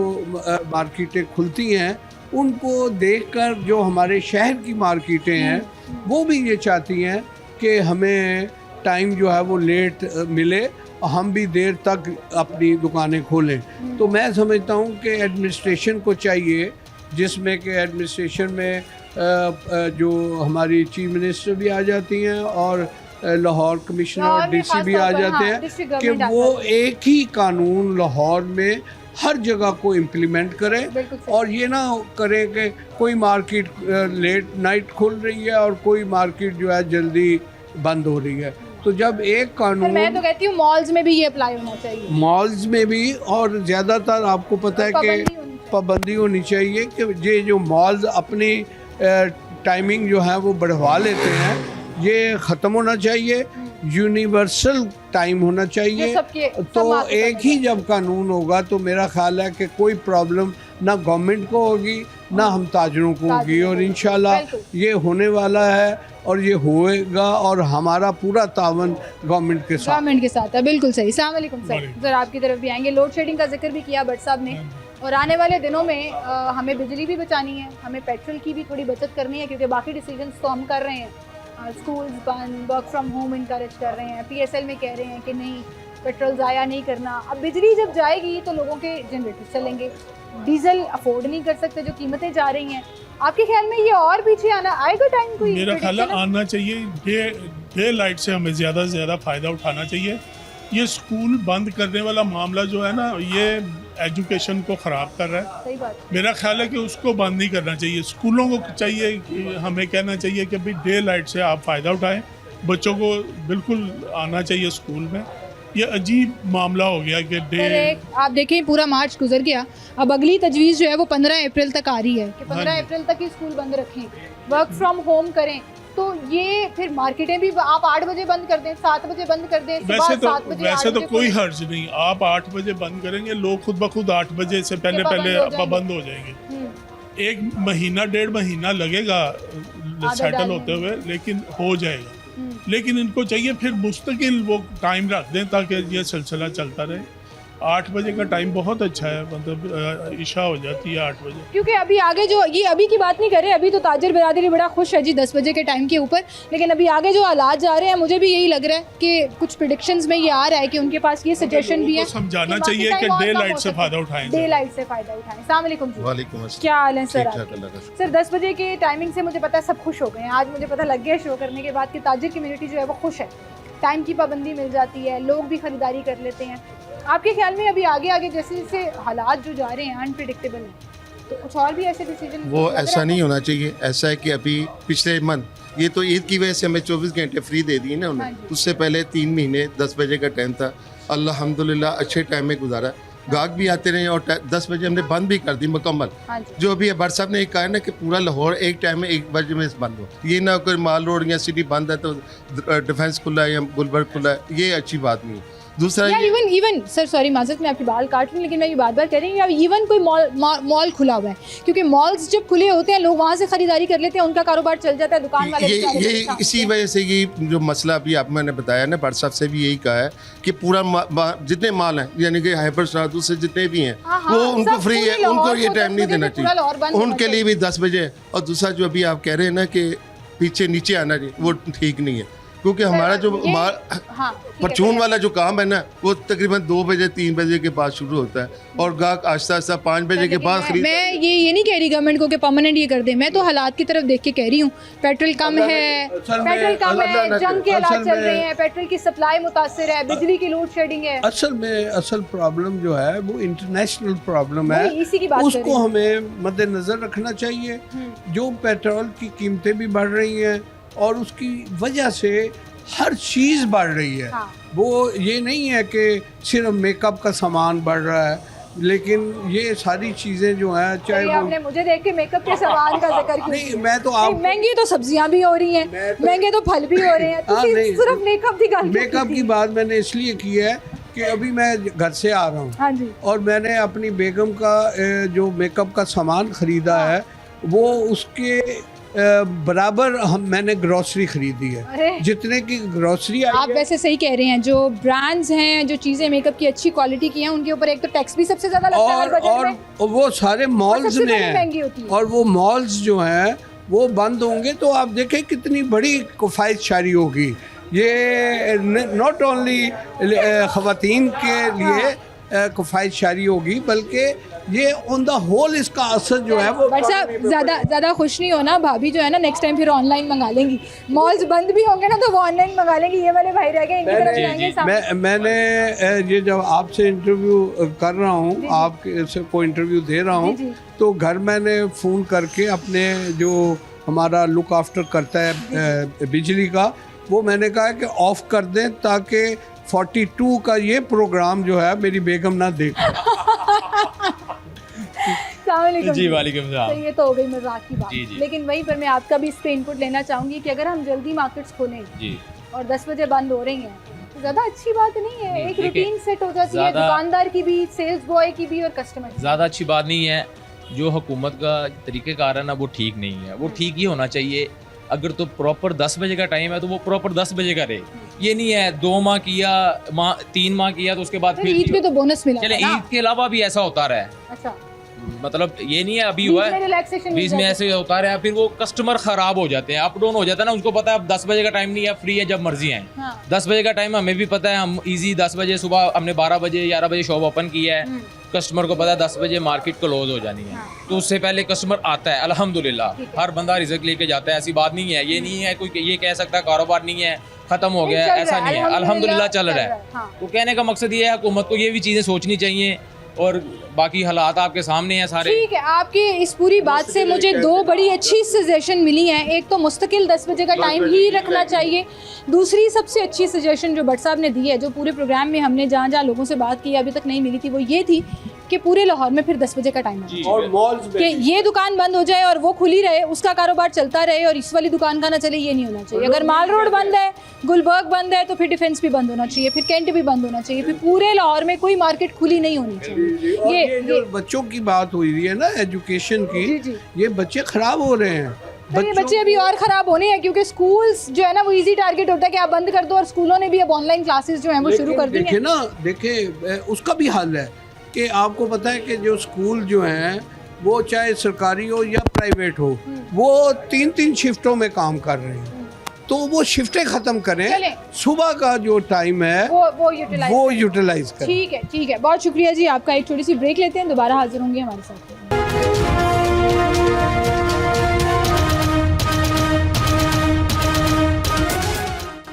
मार्केटें खुलती हैं, उनको देखकर जो हमारे शहर की मार्केटें हैं वो भी ये चाहती हैं कि हमें टाइम जो है वो लेट मिले और हम भी देर तक अपनी दुकानें खोलें। तो मैं समझता हूँ कि एडमिनिस्ट्रेशन को चाहिए, जिसमें कि एडमिनिस्ट्रेशन में जो हमारी चीफ मिनिस्टर भी आ जाती हैं और लाहौर कमिश्नर और
लाहौर में
डीसी भी
खास
आ
तौर पर,
जाते
हाँ,
हैं
डिस्ट्रिक्ट
कि
गवर्नमेंट
वो
आता है।
एक ही कानून लाहौर में हर जगह को इम्प्लीमेंट करें
बिल्कुल सही।
और ये ना करे कि कोई मार्केट लेट नाइट खुल रही है और कोई मार्केट जो है जल्दी बंद हो रही है। तो जब एक
पर मैं तो
कानून
कहती हूँ मॉल्स में भी ये अप्लाई होना चाहिए।
मॉल्स में भी, और ज़्यादातर आपको पता है
पाबंदी
कि
होनी चाहिए।
पाबंदी होनी चाहिए कि ये जो मॉल्स अपनी टाइमिंग जो है वो बढ़वा लेते हैं, ये ख़त्म होना चाहिए। यूनिवर्सल टाइम होना
ये
चाहिए।
सबके सब
तो
मार्केट
एक
में
ही जब कानून होगा तो मेरा ख्याल है कि कोई प्रॉब्लम ना गवर्नमेंट को होगी ना हम ताजरों को होगी,
ताजरों
और
को।
इंशाल्लाह
बिल्कुल।
ये होने वाला है और ये होएगा, और हमारा पूरा तावन गवर्नमेंट के साथ।
गवर्नमेंट के साथ है। बिल्कुल सही। अस्सलाम वालेकुम सर।
वालेकुम।
सर आपकी तरफ भी आएंगे। लोड शेडिंग का जिक्र भी किया भट्ट साहब ने, और आने वाले दिनों में हमें बिजली भी बचानी है, हमें पेट्रोल की भी थोड़ी बचत करनी है, क्योंकि बाकी डिसीजंस तो हम कर रहे हैं। स्कूल्स बंद, वर्क फ्रॉम होम इनकरेज कर रहे हैं, पीएसएल में कह रहे हैं कि नहीं पेट्रोल ज़ाया नहीं करना। अब बिजली जब जाएगी तो लोगों के जनरेटर चलेंगे, डीजल अफोर्ड नहीं कर सकते, जो कीमतें जा रही हैं। आपके ख्याल में ये और पीछे आएगा टाइम कोई?
मेरा ख्याल है
prediction है?
आना चाहिए। डे लाइट से हमें ज़्यादा से ज़्यादा फ़ायदा उठाना चाहिए। ये स्कूल बंद करने वाला मामला जो है ना, ये एजुकेशन को ख़राब कर रहा है।
सही बात।
मेरा ख्याल है कि उसको बंद नहीं करना चाहिए। स्कूलों को चाहिए कि हमें कहना चाहिए कि भाई डे लाइट से आप फ़ायदा उठाएं, बच्चों को बिल्कुल आना चाहिए स्कूल में। ये अजीब मामला हो गया कि
सर एक आप देखें पूरा मार्च गुजर गया, अब अगली तजवीज़ जो है वो 15 अप्रैल तक आ रही है कि 15
हाँ जी।
अप्रैल तक ही स्कूल बंद रखें, वर्क फ्रॉम होम करें। तो ये फिर मार्केटें भी आप 8 बजे बंद कर दें, 7 बजे बंद कर दें, सुबह 7 बजे 8
वैसे तो
बजे
कोई
खोलें।
हर्ज नहीं। आप 8 बजे बंद करेंगे, लोग खुद ब खुद 8 बजे से पहले पाबंद हो जाएंगे। एक महीना 1.5 महीना लगेगा सेटल
डालने
होते हुए, लेकिन हो जाएगा।
हम्म।
लेकिन इनको चाहिए फिर मुस्तकिल वो टाइम रख दें ताकि ये सिलसिला चलता रहे। 8 बजे का टाइम बहुत अच्छा है, मतलब इशा हो जाती है 8 बजे।
क्योंकि अभी आगे जो ये अभी की बात नहीं कर रहे, अभी तो ताजर बिरादरी बड़ा खुश है जी 10 बजे के टाइम के ऊपर, लेकिन अभी आगे जो हालात जा रहे हैं मुझे भी यही लग रहा है कि कुछ प्रिडिक्शंस में ये आ रहा है कि उनके पास ये सजेशन भी है
लोगों को समझाना
कि बाकी
चाहिए
टाइम
कि
और
डे
कम
लाइट
हो
से
सके।
फ़ायदा उठाएं।
डे लाइट से फ़ायदा उठाएं। अस्सलाम वालेकुम जी।
वालेकुम अस्सलाम।
क्या हाल है सर
ठीक
आपके?
ठाक, अल्लाह का शुक्र।
सर 10 बजे के टाइमिंग से मुझे पता है सब खुश हो गए हैं। आज मुझे पता लग गया शो करने के बाद कि ताजिर कम्युनिटी जो है वो खुश है, टाइम की पाबंदी मिल जाती है, लोग भी ख़रीदारी कर लेते हैं। आपके ख्याल में अभी आगे आगे जैसे जैसे हालात जो जा रहे हैं अनप्रिडिक्टेबल हैं, तो कुछ और भी ऐसे डिसीजन
वो ऐसा नहीं होना चाहिए। ऐसा है कि अभी पिछले मंथ ये तो ईद की वजह से हमें 24 घंटे फ्री दे दिए ना
हाँ
उन्होंने।
जी।
उससे पहले 3 महीने 10 बजे का टाइम था, अल्हम्दुलिल्लाह अच्छे टाइम में गुजारा। गाहक भी आते रहे और 10 बजे हमने बंद भी कर दी मुकम्मल।
हाँ जी।
जो अभी भट्ट साहब ने एक कहा है ना कि पूरा लाहौर एक टाइम में 1 बजे में बंद हो, ये ना कोई माल रोड या सिटी बंद है तो डिफेंस खुला है या गुलबर्ग खुला है, ये अच्छी बात नहीं है। दूसरा
यार
ये
इवन सर सॉरी माजरत मैं आपकी बाल काट रही हूँ, लेकिन मैं ये बात कर रही हूँ इवन कोई मॉल खुला हुआ है, क्योंकि मॉल्स जब खुले होते हैं लोग वहाँ से खरीदारी कर लेते हैं, उनका कारोबार चल जाता है, दुकान वाले बेचारे
ये
परेशान
इसी
होते हैं।
वजह से ये जो मसला अभी आप मैंने बताया ना, भट्ट साहब से भी यही कहा है कि पूरा जितने माल हैं यानी कि हाइपर स्टार दूसरे जितने भी हैं
हाँ,
वो
हाँ,
उनको
सब
फ्री
पूरे
है,
लाहौर
उनको ये
को
टाइम
10
नहीं
बजे
देना
पूरा लाहौर बंद
चाहिए,
होना
उनके लिए भी 10 बजे। और दूसरा जो अभी आप कह रहे हैं ना कि पीछे नीचे आना चाहिए, वो ठीक नहीं है। क्योंकि हमारा जो
हाँ,
परचून वाला जो काम है ना वो तकरीबन 2 बजे 3 बजे के बाद शुरू होता है और गाहक आहिस्ता आहिस्ता 5 बजे के बाद खरीद।
मैं ये नहीं कह रही गवर्नमेंट को कि परमानेंट ये कर दे, मैं तो हालात की तरफ देख के कह रही हूँ। पेट्रोल कम है, जंग के हालात चल रहे हैं, पेट्रोल की सप्लाई मुतासिर है, बिजली की लोड शेडिंग है।
असल प्रॉब्लम जो है वो इंटरनेशनल प्रॉब्लम है,
इसी की बात
उसको हमें मद्देनजर रखना चाहिए। जो पेट्रोल की कीमतें भी बढ़ रही हैं और उसकी वजह से हर चीज़ बढ़ रही है।
हाँ।
वो ये नहीं है कि सिर्फ मेकअप का सामान बढ़ रहा है, लेकिन ये सारी चीज़ें जो हैं चाहे वो
आपने मुझे देख के मेकअप के सामान का जिक्र क्यों
नहीं,
किया?
मैं तो आप
महंगी तो सब्जियां भी हो रही हैं, महंगे तो फल भी हो रहे हैं,
हाँ, नहीं,
सिर्फ मेकअप की गल
मेकअप की बात मैंने इसलिए की है कि अभी मैं घर से आ रहा हूँ।
हाँ जी।
और मैंने अपनी बेगम का जो मेकअप का सामान ख़रीदा है वो उसके बराबर मैंने ग्रॉसरी खरीदी है,
अरे
जितने की ग्रॉसरी आई
आप
है।
वैसे सही कह रहे हैं, जो ब्रांड्स हैं, जो चीज़ें मेकअप की अच्छी क्वालिटी की हैं, उनके ऊपर एक तो टैक्स भी सबसे ज़्यादा लगता है हर बजट में,
और वो सारे मॉल्स
सबसे
में
पहले
हैं
महंगी होती है।
और वो मॉल्स जो हैं वो बंद होंगे तो आप देखें कितनी बड़ी किफ़ायतशारी होगी। ये नॉट ओनली ख़वातीन के लिए किफ़ायतशारी होगी, बल्कि ये ऑन द होल इसका असर जो है वो
बट साहब ज़्यादा खुश नहीं होना, भाभी जो है ना नेक्स्ट टाइम फिर ऑनलाइन मंगा लेंगी। मॉल्स बंद भी होंगे ना तो वो ऑनलाइन मंगा लेंगी। ये वाले भाई रह गए, इनकी तरफ जाएंगे सामने।
मैंने ये जब आपसे इंटरव्यू कर रहा हूँ, आपसे को इंटरव्यू दे रहा हूँ, तो घर मैंने फ़ोन करके अपने जो हमारा लुक आफ्टर करता है बिजली का, वो मैंने कहा कि ऑफ़ कर दें ताकि 42 का ये प्रोग्राम जो है मेरी बेगम ना देखे।
जी वालेकुम सलाम।
तो ये तो हो गई मजाक की बात,
जी, जी।
लेकिन वहीं पर मैं आपका भी इस पे इनपुट लेना चाहूँगी कि अगर हम जल्दी मार्केट्स खोलें
जी
और 10 बजे बंद हो रही हैं तो ज़्यादा अच्छी बात नहीं है। एक
देखिए,
रूटीन सेट हो जाती है,
ज़्यादा-
दुकानदार की भी, सेल्स बॉय की भी और कस्टमर की।
ज़्यादा अच्छी बात नहीं है। जो हुकूमत का तरीक़ेकार है ना वो ठीक नहीं है, वो ठीक ही होना चाहिए। अगर तो प्रॉपर 10 बजे का टाइम है तो वो प्रॉपर 10 बजे का रहे। ये नहीं है 2 माह किया, 3 माह किया तो उसके बाद
फिर ईद पे तो बोनस मिला
चले
था ना?
ईद के अलावा भी ऐसा होता रहा है।
अच्छा,
मतलब ये नहीं है अभी हुआ है
रिलैक्सेशन
बीच में ऐसे होता रहा है, फिर वो कस्टमर ख़राब हो जाते हैं, अप डाउन हो जाता है ना। उनको पता है अब 10 बजे का टाइम नहीं है, फ्री है, जब मर्जी आए।
हाँ।
10 बजे का टाइम हमें भी पता है, हम इजी 10 बजे सुबह हमने 12 बजे 11 बजे शॉप ओपन किया है। कस्टमर को पता है 10 बजे मार्केट क्लोज हो जानी है, तो उससे पहले कस्टमर आता है। अल्हम्दुलिल्लाह हर बंदा रिज़्क लेके जाता है, ऐसी बात नहीं है। ये नहीं है कोई ये कह सकता कारोबार नहीं है, ख़त्म हो गया, ऐसा नहीं है। अल्हम्दुलिल्लाह चल रहा है।
हाँ।
तो कहने का मकसद ये है हुकूमत को ये भी चीज़ें सोचनी चाहिए, और बाकी हालात आपके सामने हैं सारे।
ठीक है, आपकी इस पूरी बात से मुझे 2 बड़ी अच्छी सजेशन मिली हैं। एक तो मुस्तकिल 10 बजे का टाइम ही रखना चाहिए। दूसरी सबसे अच्छी सजेशन जो भट्ट साहब ने दी है, जो पूरे प्रोग्राम में हमने जहाँ जहाँ लोगों से बात की अभी तक नहीं मिली थी, वो ये थी कि पूरे लाहौर में फिर 10 बजे का टाइम है
और मॉल्स
कि ये दुकान बंद हो जाए और वो खुली रहे, उसका कारोबार चलता रहे और इस वाली दुकान का ना चले, ये नहीं होना चाहिए। अगर माल रोड बंद है, गुलबर्ग बंद है, तो फिर डिफेंस भी बंद होना चाहिए, फिर कैंट भी बंद होना चाहिए, फिर पूरे लाहौर में कोई मार्केट खुली नहीं होनी चाहिए।
ये जो बच्चों की बात हुई है ना एजुकेशन की,
जी।
ये बच्चे खराब हो रहे हैं।
तो ये बच्चे अभी और ख़राब होने हैं, क्योंकि स्कूल्स जो है ना वो इजी टारगेट होता है कि आप बंद कर दो, और स्कूलों ने भी अब ऑनलाइन क्लासेस जो हैं वो शुरू कर दी
देखिए
हैं।
ना, देखिए उसका भी हल है कि आपको पता है कि जो स्कूल जो हैं वो चाहे सरकारी हो या प्राइवेट हो, वो 3-3 शिफ्टों में काम कर रहे हैं। तो वो शिफ्टें ख़त्म करें,
चलें।
सुबह का जो टाइम है
वो
यूटिलाइज करें।
ठीक है, बहुत शुक्रिया जी आपका। एक छोटी सी ब्रेक लेते हैं, दोबारा हाजिर होंगे हमारे साथ।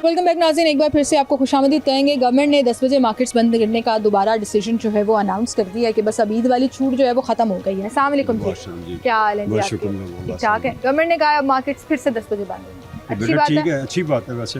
वेलकम बैक नाज़रीन, एक बार फिर से आपको खुशामदीद कहेंगे। गवर्नमेंट ने 10 बजे मार्केट्स बंद करने का दोबारा डिसीजन जो है वो अनाउंस कर दिया है कि बस अब ईद वाली छूट जो है वो ख़त्म हो गई है। अस्सलाम वालेकुम जी, क्या हाल है जी आपके? ठीक ठाक है। गवर्नमेंट ने कहा अब मार्केट्स फिर से 10 बजे बंद होंगे, अच्छी बात है।
अच्छी बात है। वैसे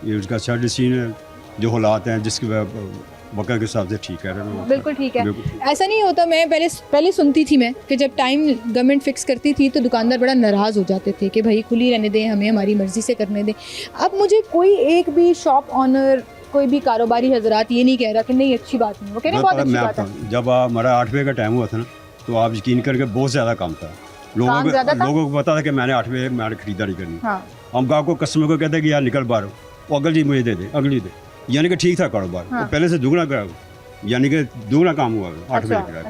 ये उसका अच्छा डिसीजन है, जो हालात हैं जिसकी वक़्त के हिसाब से ठीक है।
बिल्कुल ठीक है। ऐसा नहीं होता, मैं पहले सुनती थी मैं कि जब टाइम गवर्नमेंट फिक्स करती थी तो दुकानदार बड़ा नाराज़ हो जाते थे कि भाई खुली रहने दें, हमें हमारी मर्ज़ी से करने दें। अब मुझे कोई एक भी शॉप ऑनर, कोई भी कारोबारी हजरात ये नहीं कह रहा कि नहीं अच्छी बात नहीं, वो कह रहे बहुत अच्छी बात है।
जब हमारा 8 बजे का टाइम हुआ था ना, तो आप यकीन करके बहुत ज़्यादा काम था। लोगों को पता था कि मैंने 8 बजे मैंने खरीदारी करनी। हम गाँव को कस्टमर को कहते हैं कि यार निकल बाहर, वो अगली मुझे दे दे, अगली दे, यानी कि ठीक था कारोबार। तो पहले से दुगना यानी कि दुगना काम हुआ 8 बजे के बाद।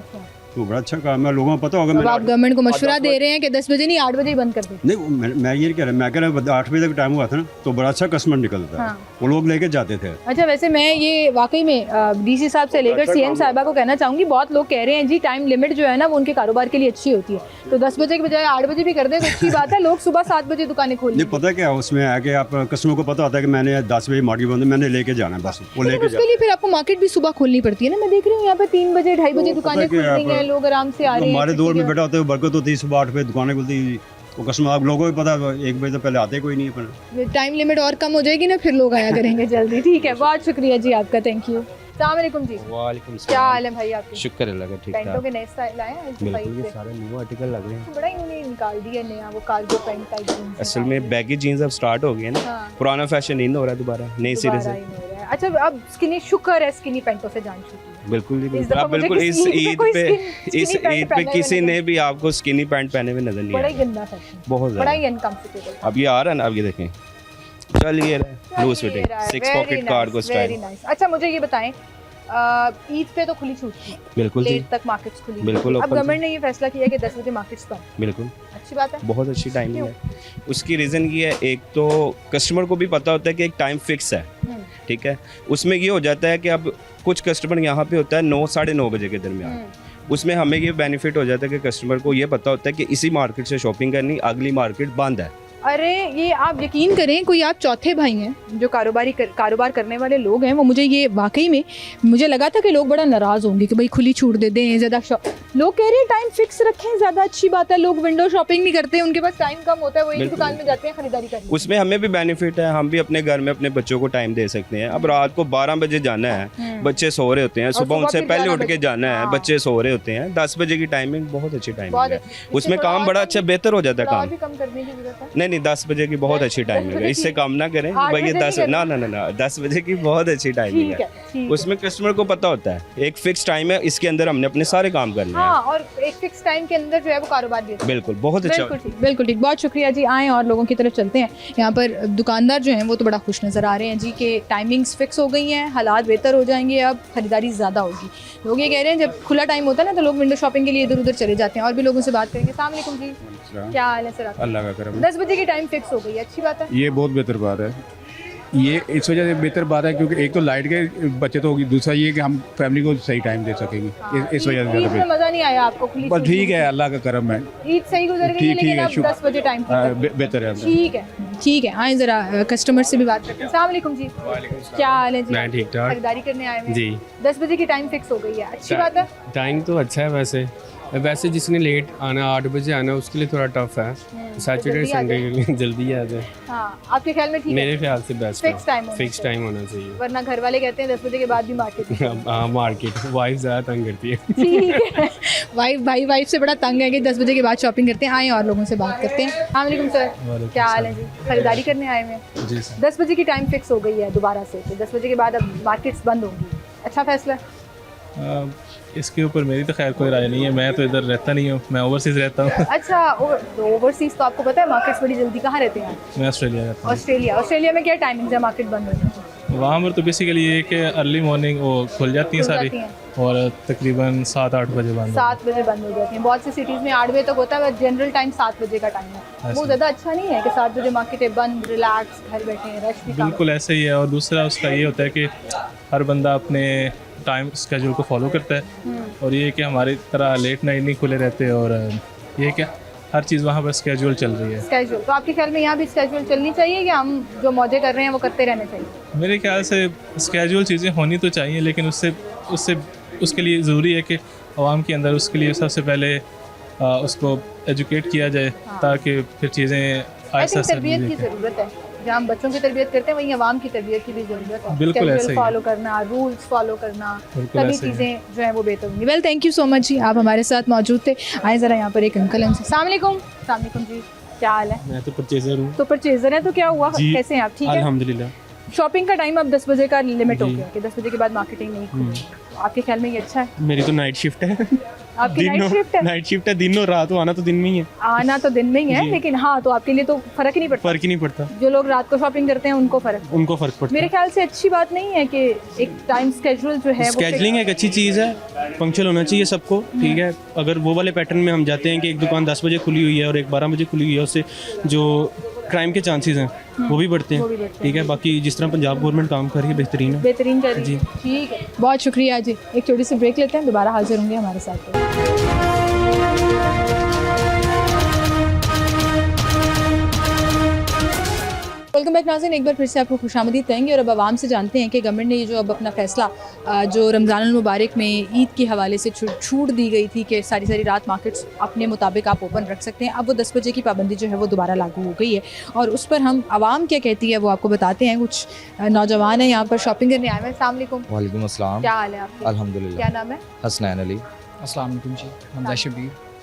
तो बड़ा अच्छा काम है, लोगों को पता होगा।
अब आप गवर्नमेंट को मशवरा दे रहे हैं कि 10 बजे नहीं 8 बजे ही बंद कर दें।
नहीं मैं ये कह रहा हूँ 8 बजे तक टाइम हुआ था ना, तो बड़ा अच्छा कस्टमर निकलता है, वो लोग लेके जाते थे।
अच्छा, वैसे मैं ये वाकई में डीसी साहब से लेकर सीएम साहिबा को कहना चाहूँगी, बहुत लोग कह रहे हैं जी टाइम लिमिट जो है ना वो उनके कारोबार के लिए अच्छी होती है, तो 10 बजे के बजाय 8 बजे भी कर दें तो अच्छी बात है, लोग सुबह 7 बजे दुकानें खोल।
नहीं पता क्या उसमें है कि आप कस्टमर को पता होता है कि मैंने 10 बजे मार्केट बंद, मैंने लेके जाना है, बस वो लेके
उसके लिए फिर आपको मार्केट भी सुबह खोलनी पड़ती है ना। मैं देख रही हूँ यहाँ पे 3 बजे 2:30 बजे दुकानें खुल रही हैं, लोग आराम से आ रहे हैं।
हमारे दौर में बेटा होते बरकत होती, सुबह 8 बजे दुकानें खुलती, वो कस्टमर आप लोगों को पता है 1 बजे तो पहले आते कोई नहीं है।
टाइम लिमिट और कम हो जाएगी ना, फिर लोग आया करेंगे जल्दी। ठीक है, बहुत शुक्रिया जी आपका, थैंक यू। अस्सलाम वालेकुम जी।
वालेकुम
क्या हाल है भाई आपके?
शुक्र अल्लाह का, ठीक
पेंटों
ठाक।
के नए स्टाइल आए हैं
बिल्कुल ये सारे न्यू आर्टिकल लग रहे हैं।
बड़ा इन्होंने निकाल दिया नया वो कार्गो पेंट टाइप जींस।
असल में बैगी जीन्स अब स्टार्ट हो गई है ना,
हाँ।
पुराना फैशन इन हो रहा है दोबारा नए सिरे से।
अच्छा, अब स्किनी शुक्र है, स्किनी पेंटों से जान छूटी है।
बिल्कुल जी
इस
बिल्कुल।
दफा
आप बिल्कुल
मुझे
इस
किसी ईद
ईद
पे
पे
कोई
इस
skinny
ईद
पैंट
पे
पहने
किसी
हुए
ने भी आपको स्किनी पैंट पहने हुए नजर नहीं
बड़ा ही
आया,
गंदा फैशन,
बहुत
बड़ा
ज़्यादा।
ही अनकंफर्टेबल।
अब ये आ रहा है ना, अब ये देखें चल ये रहा है loose fitting 6 pocket cargo style.
अच्छा, मुझे ये बताएं, ईद पे तो खुली छूट थी,
बिल्कुल जी
लेट तक मार्केट्स खुली,
बिल्कुल
अब
open
गवर्नमेंट ने ये फैसला किया कि 10 बजे मार्केट्स बंद।
बिल्कुल
अच्छी बात है,
बहुत अच्छी टाइमिंग है। उसकी रीज़न ये है, एक तो कस्टमर को भी पता होता है कि एक टाइम फिक्स है, ठीक है। उसमें ये हो जाता है कि अब कुछ कस्टमर यहाँ पे होता है 9 साढ़े 9 बजे के दरमियान, उसमें हमें ये बेनिफिट हो जाता है कि कस्टमर को ये पता होता है कि इसी मार्केट से शॉपिंग करनी, अगली मार्केट बंद है।
अरे ये आप यकीन करें, कोई आप चौथे भाई हैं जो कारोबार करने वाले लोग हैं, वो मुझे ये वाकई में मुझे लगा था कि लोग बड़ा नाराज़ होंगे कि भाई खुली छूट दे दें, ज़्यादा लोग कह रहे हैं टाइम फिक्स रखें, ज़्यादा अच्छी बात है। लोग विंडो शॉपिंग नहीं करते, उनके पास टाइम कम होता है, वो एक दुकान में जाते हैं खरीदारी करने।
उसमें हमें भी बेनिफिट है, हम भी अपने घर में अपने बच्चों को टाइम दे सकते हैं। अब रात को 12 बजे जाना है, बच्चे सो रहे होते हैं, सुबह उनसे पहले उठ के जाना है, बच्चे सो रहे होते हैं। 10 बजे की टाइमिंग बहुत अच्छी टाइमिंग है, उसमें काम बड़ा अच्छा बेहतर हो जाता है काम। नहीं 10 बजे की बहुत अच्छी टाइमिंग है, इससे काम ना करें भैया। 10 ना 10 बजे की बहुत अच्छी टाइमिंग है। उसमें कस्टमर को पता होता है एक फिक्स टाइम है, इसके अंदर हमने अपने सारे काम करने हैं।
हाँ, और एक फिक्स टाइम के अंदर जो है वो कारोबार भी है।
बिल्कुल बहुत अच्छा।
बिल्कुल ठीक, बहुत शुक्रिया जी। आएँ और लोगों की तरफ चलते हैं। यहाँ पर दुकानदार जो हैं वो तो बड़ा खुश नज़र आ रहे हैं जी कि टाइमिंग्स फिक्स हो गई हैं, हालात बेहतर हो जाएंगे, अब खरीदारी ज़्यादा होगी। लोग ये कह रहे हैं जब खुला टाइम होता है ना तो लोग विंडो शॉपिंग के लिए इधर उधर चले जाते हैं। और भी लोगों से बात करेंगे। अस्सलाम वालेकुम जी, क्या हाल है सर आपका?
अल्लाह का करम।
10 बजे की टाइम फिक्स हो गई है, अच्छी बात है।
ये बहुत बेहतर बात है, ये इस वजह से बेहतर बात है क्योंकि एक तो लाइट के बचत होगी, दूसरा ये कि हम फैमिली को सही टाइम दे सकेंगे। इस वजह से
ईद में मज़ा नहीं आया आपको खुली
बस
छूट
ठीक
में?
है, अल्लाह का करम है,
ईद सही गुजर गई है,
ठीक
लेकिन
है,
अब 10 बजे टाइम
बेहतर है।
ठीक है, ठीक है। आए ज़रा कस्टमर से भी बात करते हैं। अस्सलाम वालेकुम जी, क्या हाल है जी?
मैं ठीक ठाक
खरीदारी करने आए हैं
जी।
10 बजे की टाइम फिक्स हो गई है, अच्छी बात है।
टाइम तो अच्छा है, वैसे जिसने लेट आना 8 बजे आना उसके लिए थोड़ा टफ है, सैटरडे
जल्दी आ
संडे के लिए जल्दी आ जाए।
हाँ, आपके ख्याल में ठीक है?
मेरे ख्याल से बेस्ट
फिक्स टाइम होना
फिक्स टाइम होना चाहिए,
वरना घर वाले कहते हैं 10 बजे के बाद भी मार्केट।
हाँ मार्केट वाइफ ज़्यादा तंग करती है।
ठीक है, वाइफ से बड़ा तंग है कि 10 बजे के बाद शॉपिंग करते हैं। आए और लोगों से बात करते हैं। अस्सलाम वालेकुम सर, क्या हाल है जी? खरीदारी करने आए हैं
जी।
10 बजे की टाइम फिक्स हो गई है दोबारा से, तो 10 बजे के बाद अब मार्केट्स बंद होंगी, अच्छा फैसला?
इसके ऊपर मेरी तो खैर कोई राय नहीं है, मैं तो इधर रहता नहीं हूँ, मैं ओवरसीज़ रहता हूँ।
अच्छा, ओवरसीज़ तो आपको पता है मार्केट्स बड़ी जल्दी कहाँ रहते हैं?
मैं ऑस्ट्रेलिया रहता हूँ।
ऑस्ट्रेलिया में क्या टाइमिंग है मार्केट बंद होने की?
वहाँ पर तो बेसिकली ये कि अर्ली मॉर्निंग वो खुल जाती हैं सारी, और तकरीबन 7-8 बजे बंद
7 बजे बंद हो जाती हैं। बहुत सी सिटीज़ में 8 बजे तक होता है, जनरल टाइम 7 बजे का टाइम है। वो ज़्यादा अच्छा नहीं है कि 7 बजे मार्केटें बंद, रिलैक्स, घर बैठे हैं, रश भी कम।
बिल्कुल ऐसे ही है। और दूसरा उसका ये होता है कि हर बंदा अपने टाइम स्केड्यूल को फॉलो करता है, और ये कि हमारी तरह लेट नाइट नहीं खुले रहते, और ये क्या हर चीज़ वहाँ पर स्केड्यूल चल रही है।
स्केड्यूल तो आपके ख्याल में यहाँ भी स्केड्यूल चलनी चाहिए कि हम जो मौजे कर रहे हैं वो करते रहने चाहिए?
मेरे ख्याल से स्केड्यूल चीज़ें होनी तो चाहिए, लेकिन उसके लिए ज़रूरी है कि आवाम के अंदर उसके लिए सबसे पहले उसको एजुकेट किया जाए, ताकि फिर चीज़ें आहिस्ता
तरबियत की ज़रूरत है। जहाँ हम बच्चों की तरबियत करते हैं वहीं आवाम की तरबियत की भी ज़रूरत है।
बिल्कुल ऐसे ही
फॉलो करना, रूल्स फॉलो करना, तभी चीज़ें जो है वो बेहतर होंगी। Well, thank you so much ji, आप हमारे साथ मौजूद थे। आए ज़रा यहाँ पर एक अंकल हैं, अस्सलाम वालेकुम। अस्सलाम वालेकुम जी, क्या हाल है?
मैं तो परचेजर हूँ।
तो परचेजर है, तो क्या हुआ, कैसे हैं आप? ठीक है,
अल्हम्दुलिल्लाह।
शॉपिंग का टाइम अब 10 बजे का लिमिट हो गया कि 10 बजे के बाद मार्केटिंग नहीं खुलेगी, आपके ख्याल में ये अच्छा है?
मेरी तो नाइट शिफ्ट है।
आपकी नाइट शिफ्ट है?
नाइट शिफ्ट है, दिन और रात, आना तो दिन में ही है।
आना तो दिन में ही है, लेकिन हाँ तो आपके लिए तो फर्क ही नहीं पड़ता।
फर्क ही नहीं पड़ता।
जो लोग रात को शॉपिंग करते हैं उनको फर्क
पड़ता।
मेरे ख्याल से अच्छी बात नहीं है कि एक टाइम स्केड्यूल जो है,
स्केड्यूलिंग एक अच्छी चीज़ है, पंक्चुअल होना चाहिए सबको, ठीक है। अगर वो वाले पैटर्न में हम जाते हैं कि एक दुकान 10 बजे खुली हुई है और एक 12 बजे खुली हुई है, उससे जो क्राइम के चांसेस हैं वो भी बढ़ते हैं, ठीक है। बाकी जिस तरह पंजाब गवर्नमेंट काम कर रही है बेहतरीन
कर रही है, ठीक है। बहुत शुक्रिया जी। एक छोटी सी ब्रेक लेते हैं, दोबारा हाजिर होंगे हमारे साथ। वेलकम बैक नाज़रीन, एक बार फिर से आपको खुशामदीद कहेंगे और अब आवाम से जानते हैं कि गवर्नमेंट ने ये जो अब अपना फ़ैसला जो रमज़ान मुबारक में ईद के हवाले से छूट दी गई थी कि सारी रात मार्केट्स अपने मुताबिक आप ओपन रख सकते हैं, अब वो 10 बजे की पाबंदी जो है वो दोबारा लागू हो गई है और उस पर हम आवाम क्या कहती है वो आपको बताते हैं। कुछ नौजवान हैं यहाँ पर शॉपिंग करने आए हैं। अस्सलाम वालेकुम।
वालेकुम अस्सलाम।
क्या हाल है आपका?
अल्हम्दुलिल्लाह।
क्या नाम है?
हसनैन अली।
अस्सलाम वालेकुम जी।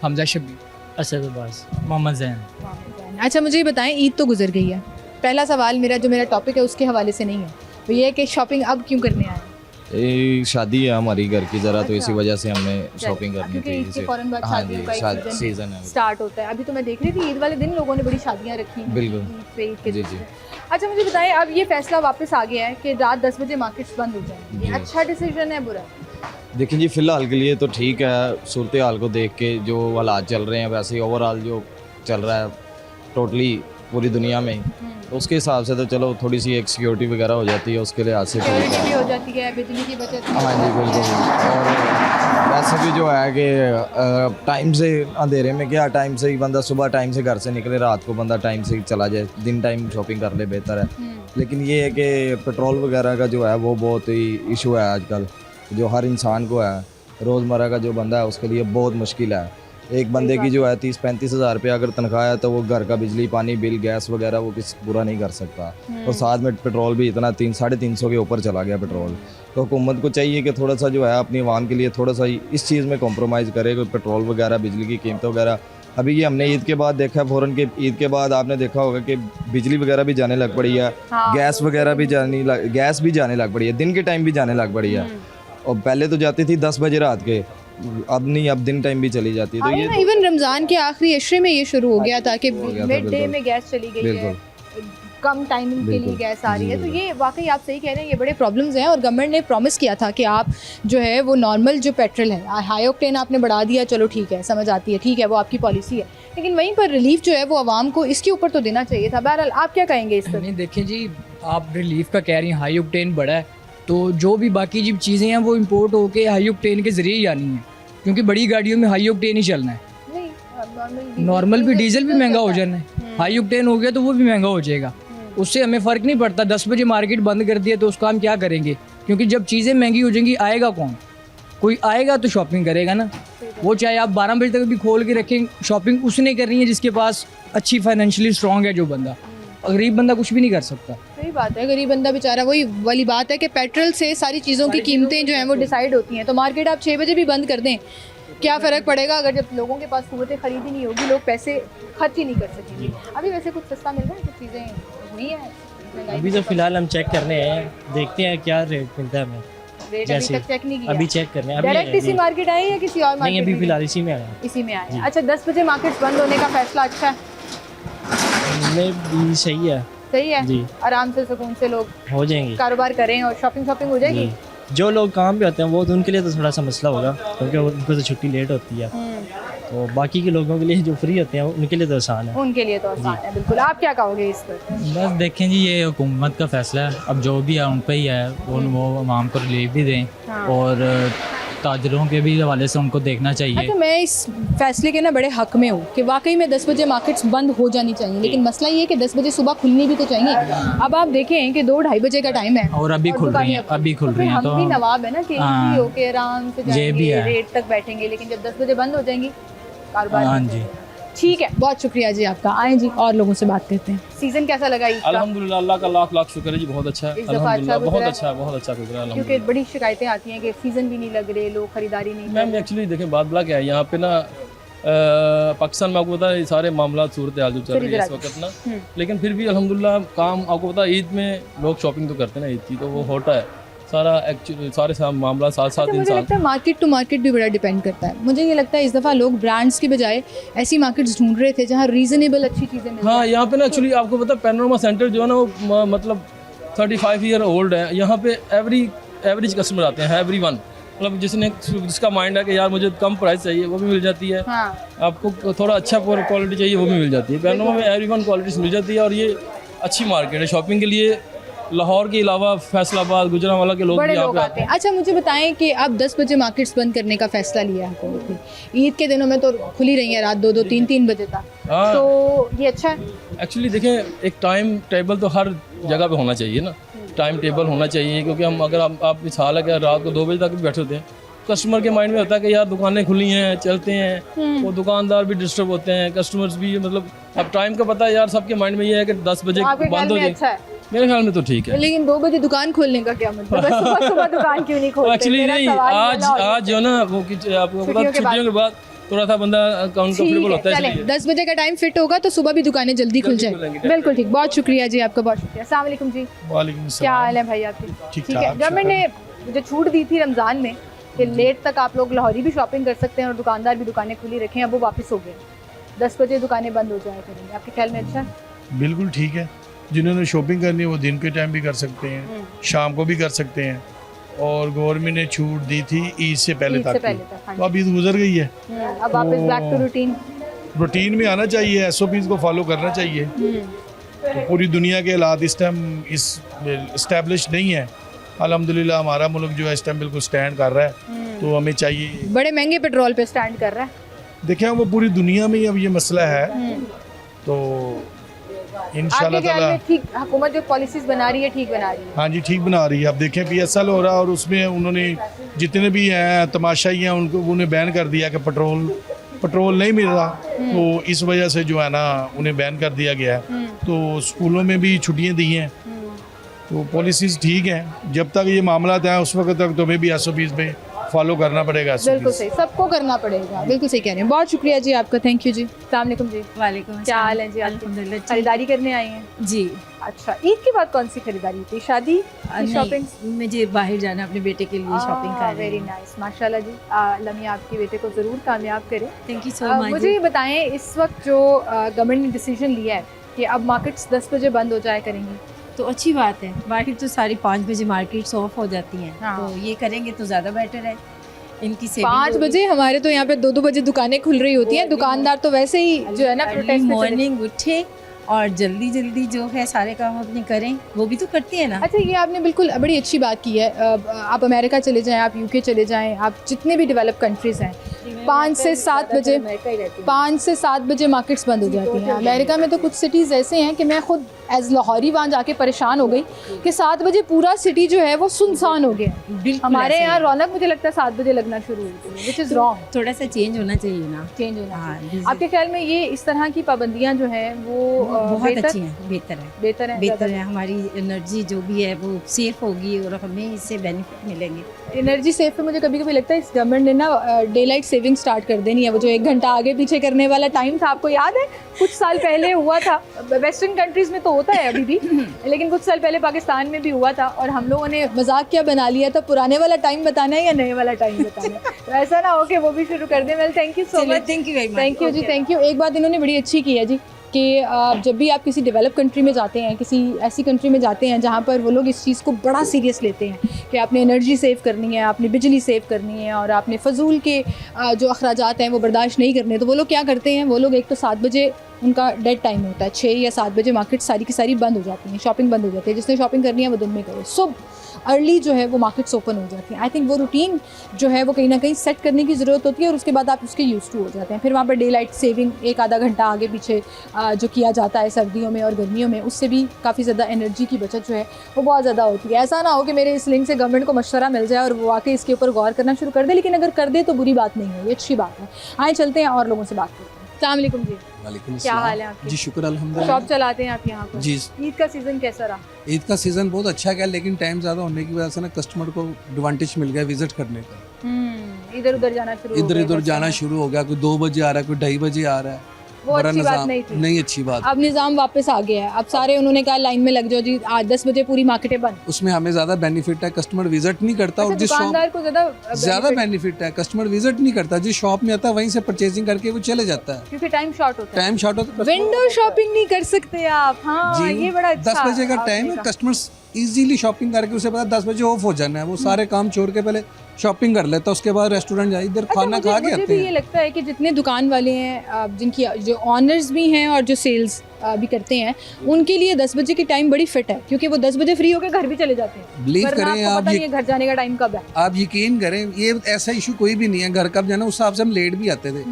हमजा शबीर, असद अब्बास, मोहम्मद ज़ैन।
अच्छा मुझे ये बताएं, ईद तो गुजर गई है, पहला सवाल जो मेरा टॉपिक है उसके हवाले से नहीं है, तो ये है कि शॉपिंग अब क्यों करने आए?
शादी है हमारी घर की ज़रा, तो इसी वजह से हमने शॉपिंग करनी थी।
ईद के फौरन बाद शादियों का
सीजन है,
स्टार्ट होता है। अभी तो मैं देख रही थी ईद वाले दिन लोगों ने बड़ी शादियां रखी हैं।
बिल्कुल जी।
अच्छा मुझे बताएं, अब ये फैसला वापस आ गया है कि रात 10 बजे मार्केट्स बंद हो जाएंगे, अच्छा डिसीजन है बुरा?
देखिए जी, फ़िलहाल के लिए तो ठीक है, सूरत हाल को देख के जो हालात चल रहे हैं, वैसे ओवरऑल जो चल रहा है टोटली पूरी दुनिया में, तो उसके हिसाब से तो चलो थोड़ी सी एक सिक्योरिटी वगैरह हो जाती है, उसके लिहाज से
सिक्योरिटी भी हो जाती है, बिजली की बचत।
हाँ जी बिल्कुल। और वैसे भी जो है कि टाइम से अंधेरे में क्या, टाइम से ही बंदा सुबह टाइम से घर से निकले, रात को बंदा टाइम से ही चला जाए, दिन टाइम शॉपिंग कर ले, बेहतर है। लेकिन ये है कि पेट्रोल वगैरह का जो है वो बहुत ही इशू है आजकल, जो हर इंसान को है, रोज़मर्रा का जो बंदा है उसके लिए बहुत मुश्किल है। एक बंदे की जो है 30-35 हज़ार रुपये अगर तनख्वाह है तो वो घर का बिजली पानी बिल गैस वगैरह वो किस पूरा नहीं कर सकता, और साथ में पेट्रोल भी इतना 300-350 के ऊपर चला गया पेट्रोल। तो हुकूमत को चाहिए कि थोड़ा सा जो है अपनी आवाम के लिए थोड़ा सा इस चीज़ में कॉम्प्रोमाइज़ करे, पेट्रोल वगैरह बिजली की कीमत वगैरह। अभी ये हमने ईद के बाद देखा, फ़ौरन के ईद के बाद आपने देखा होगा कि बिजली वगैरह भी जाने लग पड़ी है, गैस वगैरह भी गैस भी जाने लग पड़ी है, दिन के टाइम भी जाने लग पड़ी है। और पहले तो जाती थी 10 बजे रात के, अब नहीं, अब दिन टाइम भी चली जाती है। तो ये
इवन रमज़ान के आखिरी अशरे में ये शुरू हो गया था कि मिड डे में गैस चली गई है, कम टाइमिंग के लिए गैस आ रही है। तो ये वाकई आप सही कह रहे हैं, ये बड़े प्रॉब्लम्स हैं। और गवर्नमेंट ने प्रॉमिस किया था कि आप जो है वो नॉर्मल जो पेट्रोल है, हाई ऑक्टेन आपने बढ़ा दिया, चलो ठीक है, समझ आती है, ठीक है, वो आपकी पॉलिसी है, लेकिन वहीं पर रिलीफ जो है वो आवाम को इसके ऊपर तो देना चाहिए था। बहरहाल आप क्या कहेंगे इस पर?
नहीं देखें जी, आप रिलीफ का कह रही हैं, हाई ऑक्टेन बढ़ा है, तो जो भी बाकी जो चीज़ें हैं वो इम्पोर्ट होकर हाई ऑक्टेन के ज़रिए ही आनी है, क्योंकि बड़ी गाड़ियों में हाई ऑक्टेन ही चलना है। नॉर्मल भी डीजल भी महंगा हो जाना है, हाई ऑक्टेन हो गया तो वो भी महंगा हो जाएगा, उससे हमें फ़र्क नहीं पड़ता। 10 बजे मार्केट बंद कर दिया तो उसका हम क्या करेंगे, क्योंकि जब चीज़ें महंगी हो जाएंगी आएगा कौन? कोई आएगा तो शॉपिंग करेगा ना, वो चाहे आप 12 बजे तक भी खोल के रखें, शॉपिंग उसने करनी है जिसके पास अच्छी फाइनेंशियली स्ट्रॉन्ग है जो बंदा, गरीब बंदा कुछ भी नहीं कर सकता।
सही बात है, गरीब बंदा बेचारा, वही वाली बात है कि पेट्रोल से सारी चीज़ों की कीमतें जो हैं वो डिसाइड होती हैं। तो मार्केट आप 6 बजे भी बंद कर दें, क्या फ़र्क पड़ेगा अगर जब लोगों के पास क़ुव्वत खरीद ही नहीं होगी, लोग पैसे खर्च ही नहीं कर सकेंगे। अभी वैसे कुछ सस्ता मिल रहा है, कुछ चीज़ें हुई हैं
अभी तो फ़िलहाल हम चेक करने हैं, देखते हैं क्या रेट मिलता है हमें।
रेट अभी तक चेक नहीं किया?
अभी चेक करने हैं।
डायरेक्ट इसी मार्केट आए या किसी और मार्केट?
नहीं, अभी फ़िलहाल इसी में आए हैं।
इसी में आए हैं। अच्छा, 10 बजे मार्केट्स बंद होने का फैसला अच्छा है?
भी सही है।
सही है
जी,
आराम से सुकून से लोग
हो जाएंगे,
कारोबार करें और शॉपिंग हो जाएगी।
जो लोग काम पे होते हैं वो तो उनके लिए तो थोड़ा सा मसला होगा, क्योंकि उनको तो छुट्टी लेट होती है, तो बाकी के लोगों के लिए जो फ्री होते हैं उनके लिए तो आसान है।
उनके लिए तो आसान है, बिल्कुल। आप क्या कहोगे इस पर?
बस देखें जी, ये हुकूमत का फैसला है, अब जो भी है उन पर ही है, वो आवाम को रिलीफ भी दें और ताजरों के भी हवाले से उनको देखना चाहिए।
अच्छा, मैं इस फैसले के ना बड़े हक में हूँ कि वाकई में 10 बजे मार्केट्स बंद हो जानी चाहिए, लेकिन मसला ये है कि 10 बजे सुबह खुलनी भी तो चाहिए। अब आप देखें कि 2-2:30 बजे का टाइम है
और अभी खुल रही हैं, अभी खुल रही हैं,
तो हम भी नवाब है ना कि होके आराम से जाएंगे, रेट तक बैठेंगे, लेकिन जब 10 बजे बंद हो जाएंगी कारोबार।
हाँ जी,
ठीक है, बहुत शुक्रिया जी आपका। आए जी और लोगों से बात करते हैं। सीजन कैसा लगा ईद का?
अल्हम्दुलिल्लाह, अल्लाह का लाख लाख शुक्र है जी, बहुत अच्छा है, अल्हम्दुलिल्लाह, बहुत अच्छा गुजरा।
क्योंकि बड़ी शिकायतें आती हैं कि सीजन भी नहीं लग रहे, लोग खरीदारी नहीं।
मैम एक्चुअली देखें, बात बला क्या है यहाँ पे ना, पाकिस्तान में आपको पता है सारे मामला सूरत हाल जो चल रही है इस वक्त ना, लेकिन फिर भी अल्हम्दुलिल्लाह काम आपको पता है ईद में लोग शॉपिंग तो करते हैं ना, ईद की तो वो होता है, सारा एक्चुअली सारे मामला साथ साथ
मुझे
इंसान
लगता है मार्केट टू मार्केट भी बड़ा डिपेंड करता है। मुझे ये लगता है इस दफ़ा लोग ब्रांड्स की बजाय ऐसी मार्केट्स ढूंढ रहे थे जहाँ रीजनेबल अच्छी चीज़ें मिल
हाँ, यहाँ पे ना एक्चुअली आपको पता है पैनोरमा सेंटर जो है ना वो मतलब 35 ईयर ओल्ड है। यहाँ पे एवरेज कस्टमर आते हैं, एवरीवन, मतलब जिसका माइंड है कि यार मुझे कम प्राइस चाहिए वो भी मिल जाती है।
हाँ।
आपको थोड़ा अच्छा क्वालिटी चाहिए वो भी मिल जाती है। पैनोरमा में एवरीवन क्वालिटीज मिल जाती है और ये अच्छी मार्केट है शॉपिंग के लिए। लाहौर के अलावा फैसलाबाद, गुजरांवाला के लोग भी यहाँ पे आते हैं।
अच्छा मुझे बताएं कि अब 10 बजे मार्केट्स बंद करने का फैसला लिया है हुकूमत ने। ईद के दिनों में तो खुली रही है रात 2-2, 3-3 बजे तक।
हाँ।
तो ये अच्छा है।
एक्चुअली देखें, एक टाइम टेबल तो हर जगह पे होना चाहिए ना, टाइम टेबल होना चाहिए, क्योंकि हम अगर आप मिसाल है कि रात को 2 बजे तक भी बैठे होते हैं, कस्टमर के माइंड में होता है कि यार दुकानें खुली हैं, चलते हैं, वो दुकानदार भी डिस्टर्ब होते हैं, कस्टमर्स भी, मतलब अब टाइम का पता है यार, सबके माइंड में ये है कि 10 बजे बंद हो जाए।
अच्छा है।
मेरे ख्याल में तो ठीक है,
लेकिन 2 बजे दुकान खोलने का क्या मतलब? सुबह दुकान क्यों नहीं खोलते?
एक्चुअली नहीं, आज जो ना वो आपको पता छुट्टियों के बाद थोड़ा सा बंदा कंफर्टेबल होता है।
10 बजे का टाइम फिट होगा तो सुबह भी दुकानें जल्दी खुल जाएंगी। बिल्कुल ठीक, बहुत शुक्रिया जी, आपका बहुत शुक्रिया। अस्सलाम वालेकुम जी।
वालेकुम
क्या हाल है भाई आपके? ठीक है। गवर्नमेंट ने मुझे छूट दी थी रमज़ान में कि लेट तक आप लोग लाहौरी भी शॉपिंग कर सकते हैं और दुकानदार भी दुकानें खुली रखें, अब वो वापस हो गए, 10 बजे दुकानें बंद हो जाया करेंगी। आपके ख्याल में अच्छा है?
बिल्कुल ठीक है। जिन्होंने शॉपिंग करनी है वो दिन के टाइम भी कर सकते हैं, शाम को भी कर सकते हैं, और गवर्नमेंट ने छूट दी थी ईद से पहले तक। तो अब ईद गुजर गई है,
अब वापस बैक टू
रूटीन में आना चाहिए, SOPs को फॉलो करना चाहिए। तो पूरी दुनिया के हालात इस टाइम इस्टेब्लिश नहीं है। अल्हम्दुलिल्लाह हमारा मुल्क जो है इस टाइम बिल्कुल स्टैंड कर रहा है, तो हमें चाहिए।
बड़े महंगे पेट्रोल पे स्टैंड कर रहा है।
देखें वो पूरी दुनिया में ही अब ये मसला है, तो इंशाल्लाह ताला
ठीक हुकूमत जो पॉलिसीज बना रही है ठीक बना रही है।
हाँ जी, ठीक बना रही है। अब देखें PSL हो रहा है और उसमें उन्होंने जितने भी हैं तमाशाई हैं उनको उन्हें बैन कर दिया कि पेट्रोल नहीं मिल रहा, तो इस वजह से जो है ना उन्हें बैन कर दिया गया है। तो स्कूलों में भी छुट्टियाँ दी हैं, तो पॉलिसीज़ ठीक हैं। जब तक ये मामला हैं उस वक्त तक तुम्हें भी SOPs पे फॉलो करना पड़ेगा।
बिल्कुल सही, सबको करना पड़ेगा। बिल्कुल सही कह रहे हैं, बहुत शुक्रिया जी आपका, थैंक यू जी। अस्सलाम वालेकुम जी।
वालेकुम,
क्या हाल है जी?
अल्हम्दुलिल्लाह।
खरीदारी करने आई हैं
जी।
अच्छा, ईद के बाद कौन सी खरीदारी थी? शादी, शॉपिंग?
मुझे बाहर जाना, अपने बेटे के लिए शॉपिंग कर रही हूं।
वेरी नाइस, माशाल्लाह जी। लम्हा आपके बेटे को ज़रूर कामयाब करें।
Thank you so much.
मुझे ये बताएं, इस वक्त जो गवर्नमेंट ने डिसीजन लिया है कि अब मार्केट्स 10 बजे बंद हो जाया करेंगी,
तो अच्छी बात है। मार्केट तो सारी 5 बजे मार्केट्स ऑफ हो जाती हैं,
हाँ।
तो ये करेंगे तो ज़्यादा बेटर है। इनकी
5 बजे हमारे तो यहाँ पे 2-2 बजे दुकानें खुल रही होती हैं। दुकानदार तो वैसे ही जो है ना प्रोटेस्ट में
मॉर्निंग उठे और जल्दी जो है सारे काम अपने करें, वो भी तो करती है ना।
अच्छा, ये आपने बिल्कुल बड़ी अच्छी बात की है। आप अमेरिका चले जाएं, आप UK चले जाएं, आप जितने भी डेवलप कंट्रीज़ हैं, 5 से 7 बजे मार्केट्स बंद हो जाती हैं। अमेरिका में तो कुछ सिटीज़ ऐसे हैं कि मैं खुद एज लाहौरी वहाँ जाके परेशान हो गई कि 7 बजे पूरा सिटी जो है वो सुनसान हो गया। हमारे यहाँ रौनक मुझे लगता है 7 बजे लगना शुरू हुई थी, विच इज़ रॉन्ग।
थोड़ा सा चेंज होना चाहिए ना,
चेंज होना चाहिए। आपके ख्याल में ये इस तरह की पाबंदियाँ जो हैं वो
बहुत अच्छी हैं? बेहतर है। हमारी एनर्जी जो भी है वो सेफ होगी और हमें इससे बेनिफिट मिलेंगे।
एनर्जी सेफ पे मुझे कभी कभी लगता है इस गवर्नमेंट ने ना डे लाइट सेविंग स्टार्ट कर देनी है। वो जो 1 घंटा आगे पीछे करने वाला टाइम था, आपको याद है? कुछ साल पहले हुआ था, वेस्टर्न कंट्रीज में तो होता है अभी भी, लेकिन कुछ साल पहले पाकिस्तान में भी हुआ था और हम लोगों ने मजाक क्या बना लिया था, पुराने वाला टाइम बताना है या नए वाला टाइम बताना है। तो ऐसा ना हो कि वो भी शुरू कर दें। Well, thank you so much.
Thank you very much.
Thank you जी, थैंक यू। एक बात इन्होंने बड़ी अच्छी की है जी कि जब भी आप किसी डेवलप कंट्री में जाते हैं, किसी ऐसी कंट्री में जाते हैं जहाँ पर वो लोग इस चीज़ को बड़ा सीरियस लेते हैं कि आपने एनर्जी सेव करनी है, आपने बिजली सेव करनी है और आपने फजूल के जो अखराजात हैं वो बर्दाश्त नहीं करने, तो वो लोग क्या करते हैं, वो लोग एक तो 7 बजे उनका डेड टाइम होता है, 6 या 7 बजे मार्केट सारी की सारी बंद हो जाती हैं, शॉपिंग बंद हो जाती है। जिसने शॉपिंग करनी है वो दिन में करे, सुबह अर्ली जो है वो मार्केट्स ओपन हो जाती हैं। आई थिंक वो रूटीन जो है वो कहीं ना कहीं सेट करने की ज़रूरत होती है और उसके बाद आप उसके यूज़ टू हो जाते हैं। फिर वहाँ पर डे लाइट सेविंग 1-आधा घंटा आगे पीछे जो किया जाता है सर्दियों में और गर्मियों में, उससे भी काफ़ी ज़्यादा एनर्जी की बचत जो है वो बहुत ज़्यादा होती है। ऐसा ना हो कि मेरे इस लिंक से गवर्नमेंट को मशवरा मिल जाए और वो आके इसके ऊपर गौर करना शुरू कर दे, लेकिन अगर कर दे तो बुरी बात नहीं है, ये अच्छी बात है। आए चलते हैं और लोगों से बात करते हैं। अस्सलाम वालेकुम जी।
वालेकुम
क्या हाल है आपके?
जी शुक्र अल्हम्दुलिल्लाह।
शॉप चलाते हैं आप यहाँ पर?
जी।
ईद का सीज़न कैसा रहा?
ईद का सीज़न बहुत अच्छा गया, लेकिन टाइम ज़्यादा होने की वजह से ना कस्टमर को एडवांटेज मिल गया विजिट करने का।
इधर उधर जाना शुरू
शुरू हो गया। कोई 2 बजे आ रहा है, कोई 2:30 बजे आ रहा है,
वो
बड़ा
अच्छी बात
निज़ाम
नहीं थी।
नहीं अच्छी बात।
अब निज़ाम वापस आ गया है, अब सारे उन्होंने कहा लाइन में लग जाओ जी, आज 10 बजे पूरी मार्केटें बंद।
उसमें हमें ज़्यादा बेनिफिट है, कस्टमर विजिट नहीं करता। और जिस
दुकानदार को
ज़्यादा बेनिफिट है, कस्टमर विजिट नहीं करता, जिस शॉप में आता है वहीं से परचेजिंग करके वो चले जाता है,
क्योंकि टाइम शॉर्ट होता है।
टाइम शॉर्ट होता है।
विंडो शॉपिंग नहीं कर सकते आप। हाँ, ये बड़ा अच्छा
10 बजे का टाइम है, कस्टमर्स इजीली शॉपिंग करके, उसे पता 10 बजे ऑफ हो जाना है, वो सारे काम छोड़ के पहले शॉपिंग कर लेता है, उसके बाद रेस्टोरेंट जाए, इधर खाना खा के आते
मुझे भी
हैं।
ये लगता है कि जितने दुकान वाले हैं, जिनकी जो ऑनर्स भी हैं और जो सेल्स भी करते हैं, उनके लिए 10 बजे की टाइम बड़ी फिट है, क्योंकि वो 10 बजे फ्री होकर घर भी चले जाते हैं।
बिलीव
वरना
करें
आपको
आप,
पता नहीं है घर जाने का टाइम कब है।
आप यकीन करें, ये ऐसा इशू कोई भी नहीं है घर कब जाना, उस हिसाब से हम लेट भी आते थे।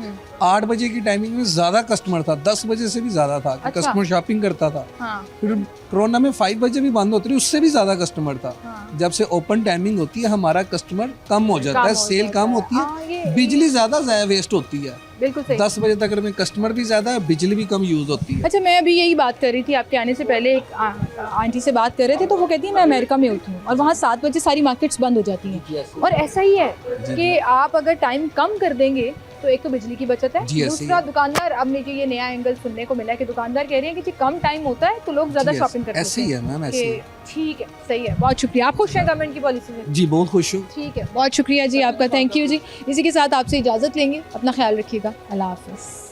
8 बजे की टाइमिंग में ज़्यादा कस्टमर था, 10 बजे से भी ज़्यादा था,
अच्छा।
कस्टमर शॉपिंग करता था।
हाँ।
फिर कोरोना में 5 बजे भी बंद होती रही, उससे भी ज़्यादा कस्टमर था। जब से ओपन टाइमिंग होती है, हमारा कस्टमर कम हो जाता है, सेल कम होती है, बिजली ज़्यादा ज़ाया वेस्ट होती है।
बिल्कुल सही।
10 बजे तक में कस्टमर भी ज़्यादा है, बिजली भी कम यूज़ होती है।
अच्छा, मैं अभी यही बात कर रही थी, आपके आने से पहले एक आंटी से बात कर रहे थे, तो वो कहती है मैं अमेरिका में होती हूँ और वहाँ 7 बजे सारी मार्केट्स बंद हो जाती हैं। और ऐसा ही है कि आप अगर टाइम कम कर देंगे तो एक तो बिजली की बचत है, दूसरा दुकानदार, अब मुझे ये नया एंगल सुनने को मिला है कि दुकानदार कह रहे हैं कि जी कम टाइम होता है तो लोग ज़्यादा शॉपिंग करते हैं।
ऐसे ही है मैम, ऐसे ही।
ठीक है, सही है, बहुत शुक्रिया। आप खुश हैं गवर्नमेंट की पॉलिसी से?
जी बहुत खुश हूँ।
ठीक है, बहुत शुक्रिया जी आपका, थैंक यू जी। इसी के साथ आपसे इजाज़त लेंगे, अपना ख्याल रखिएगा, अल्लाह हाफिज़।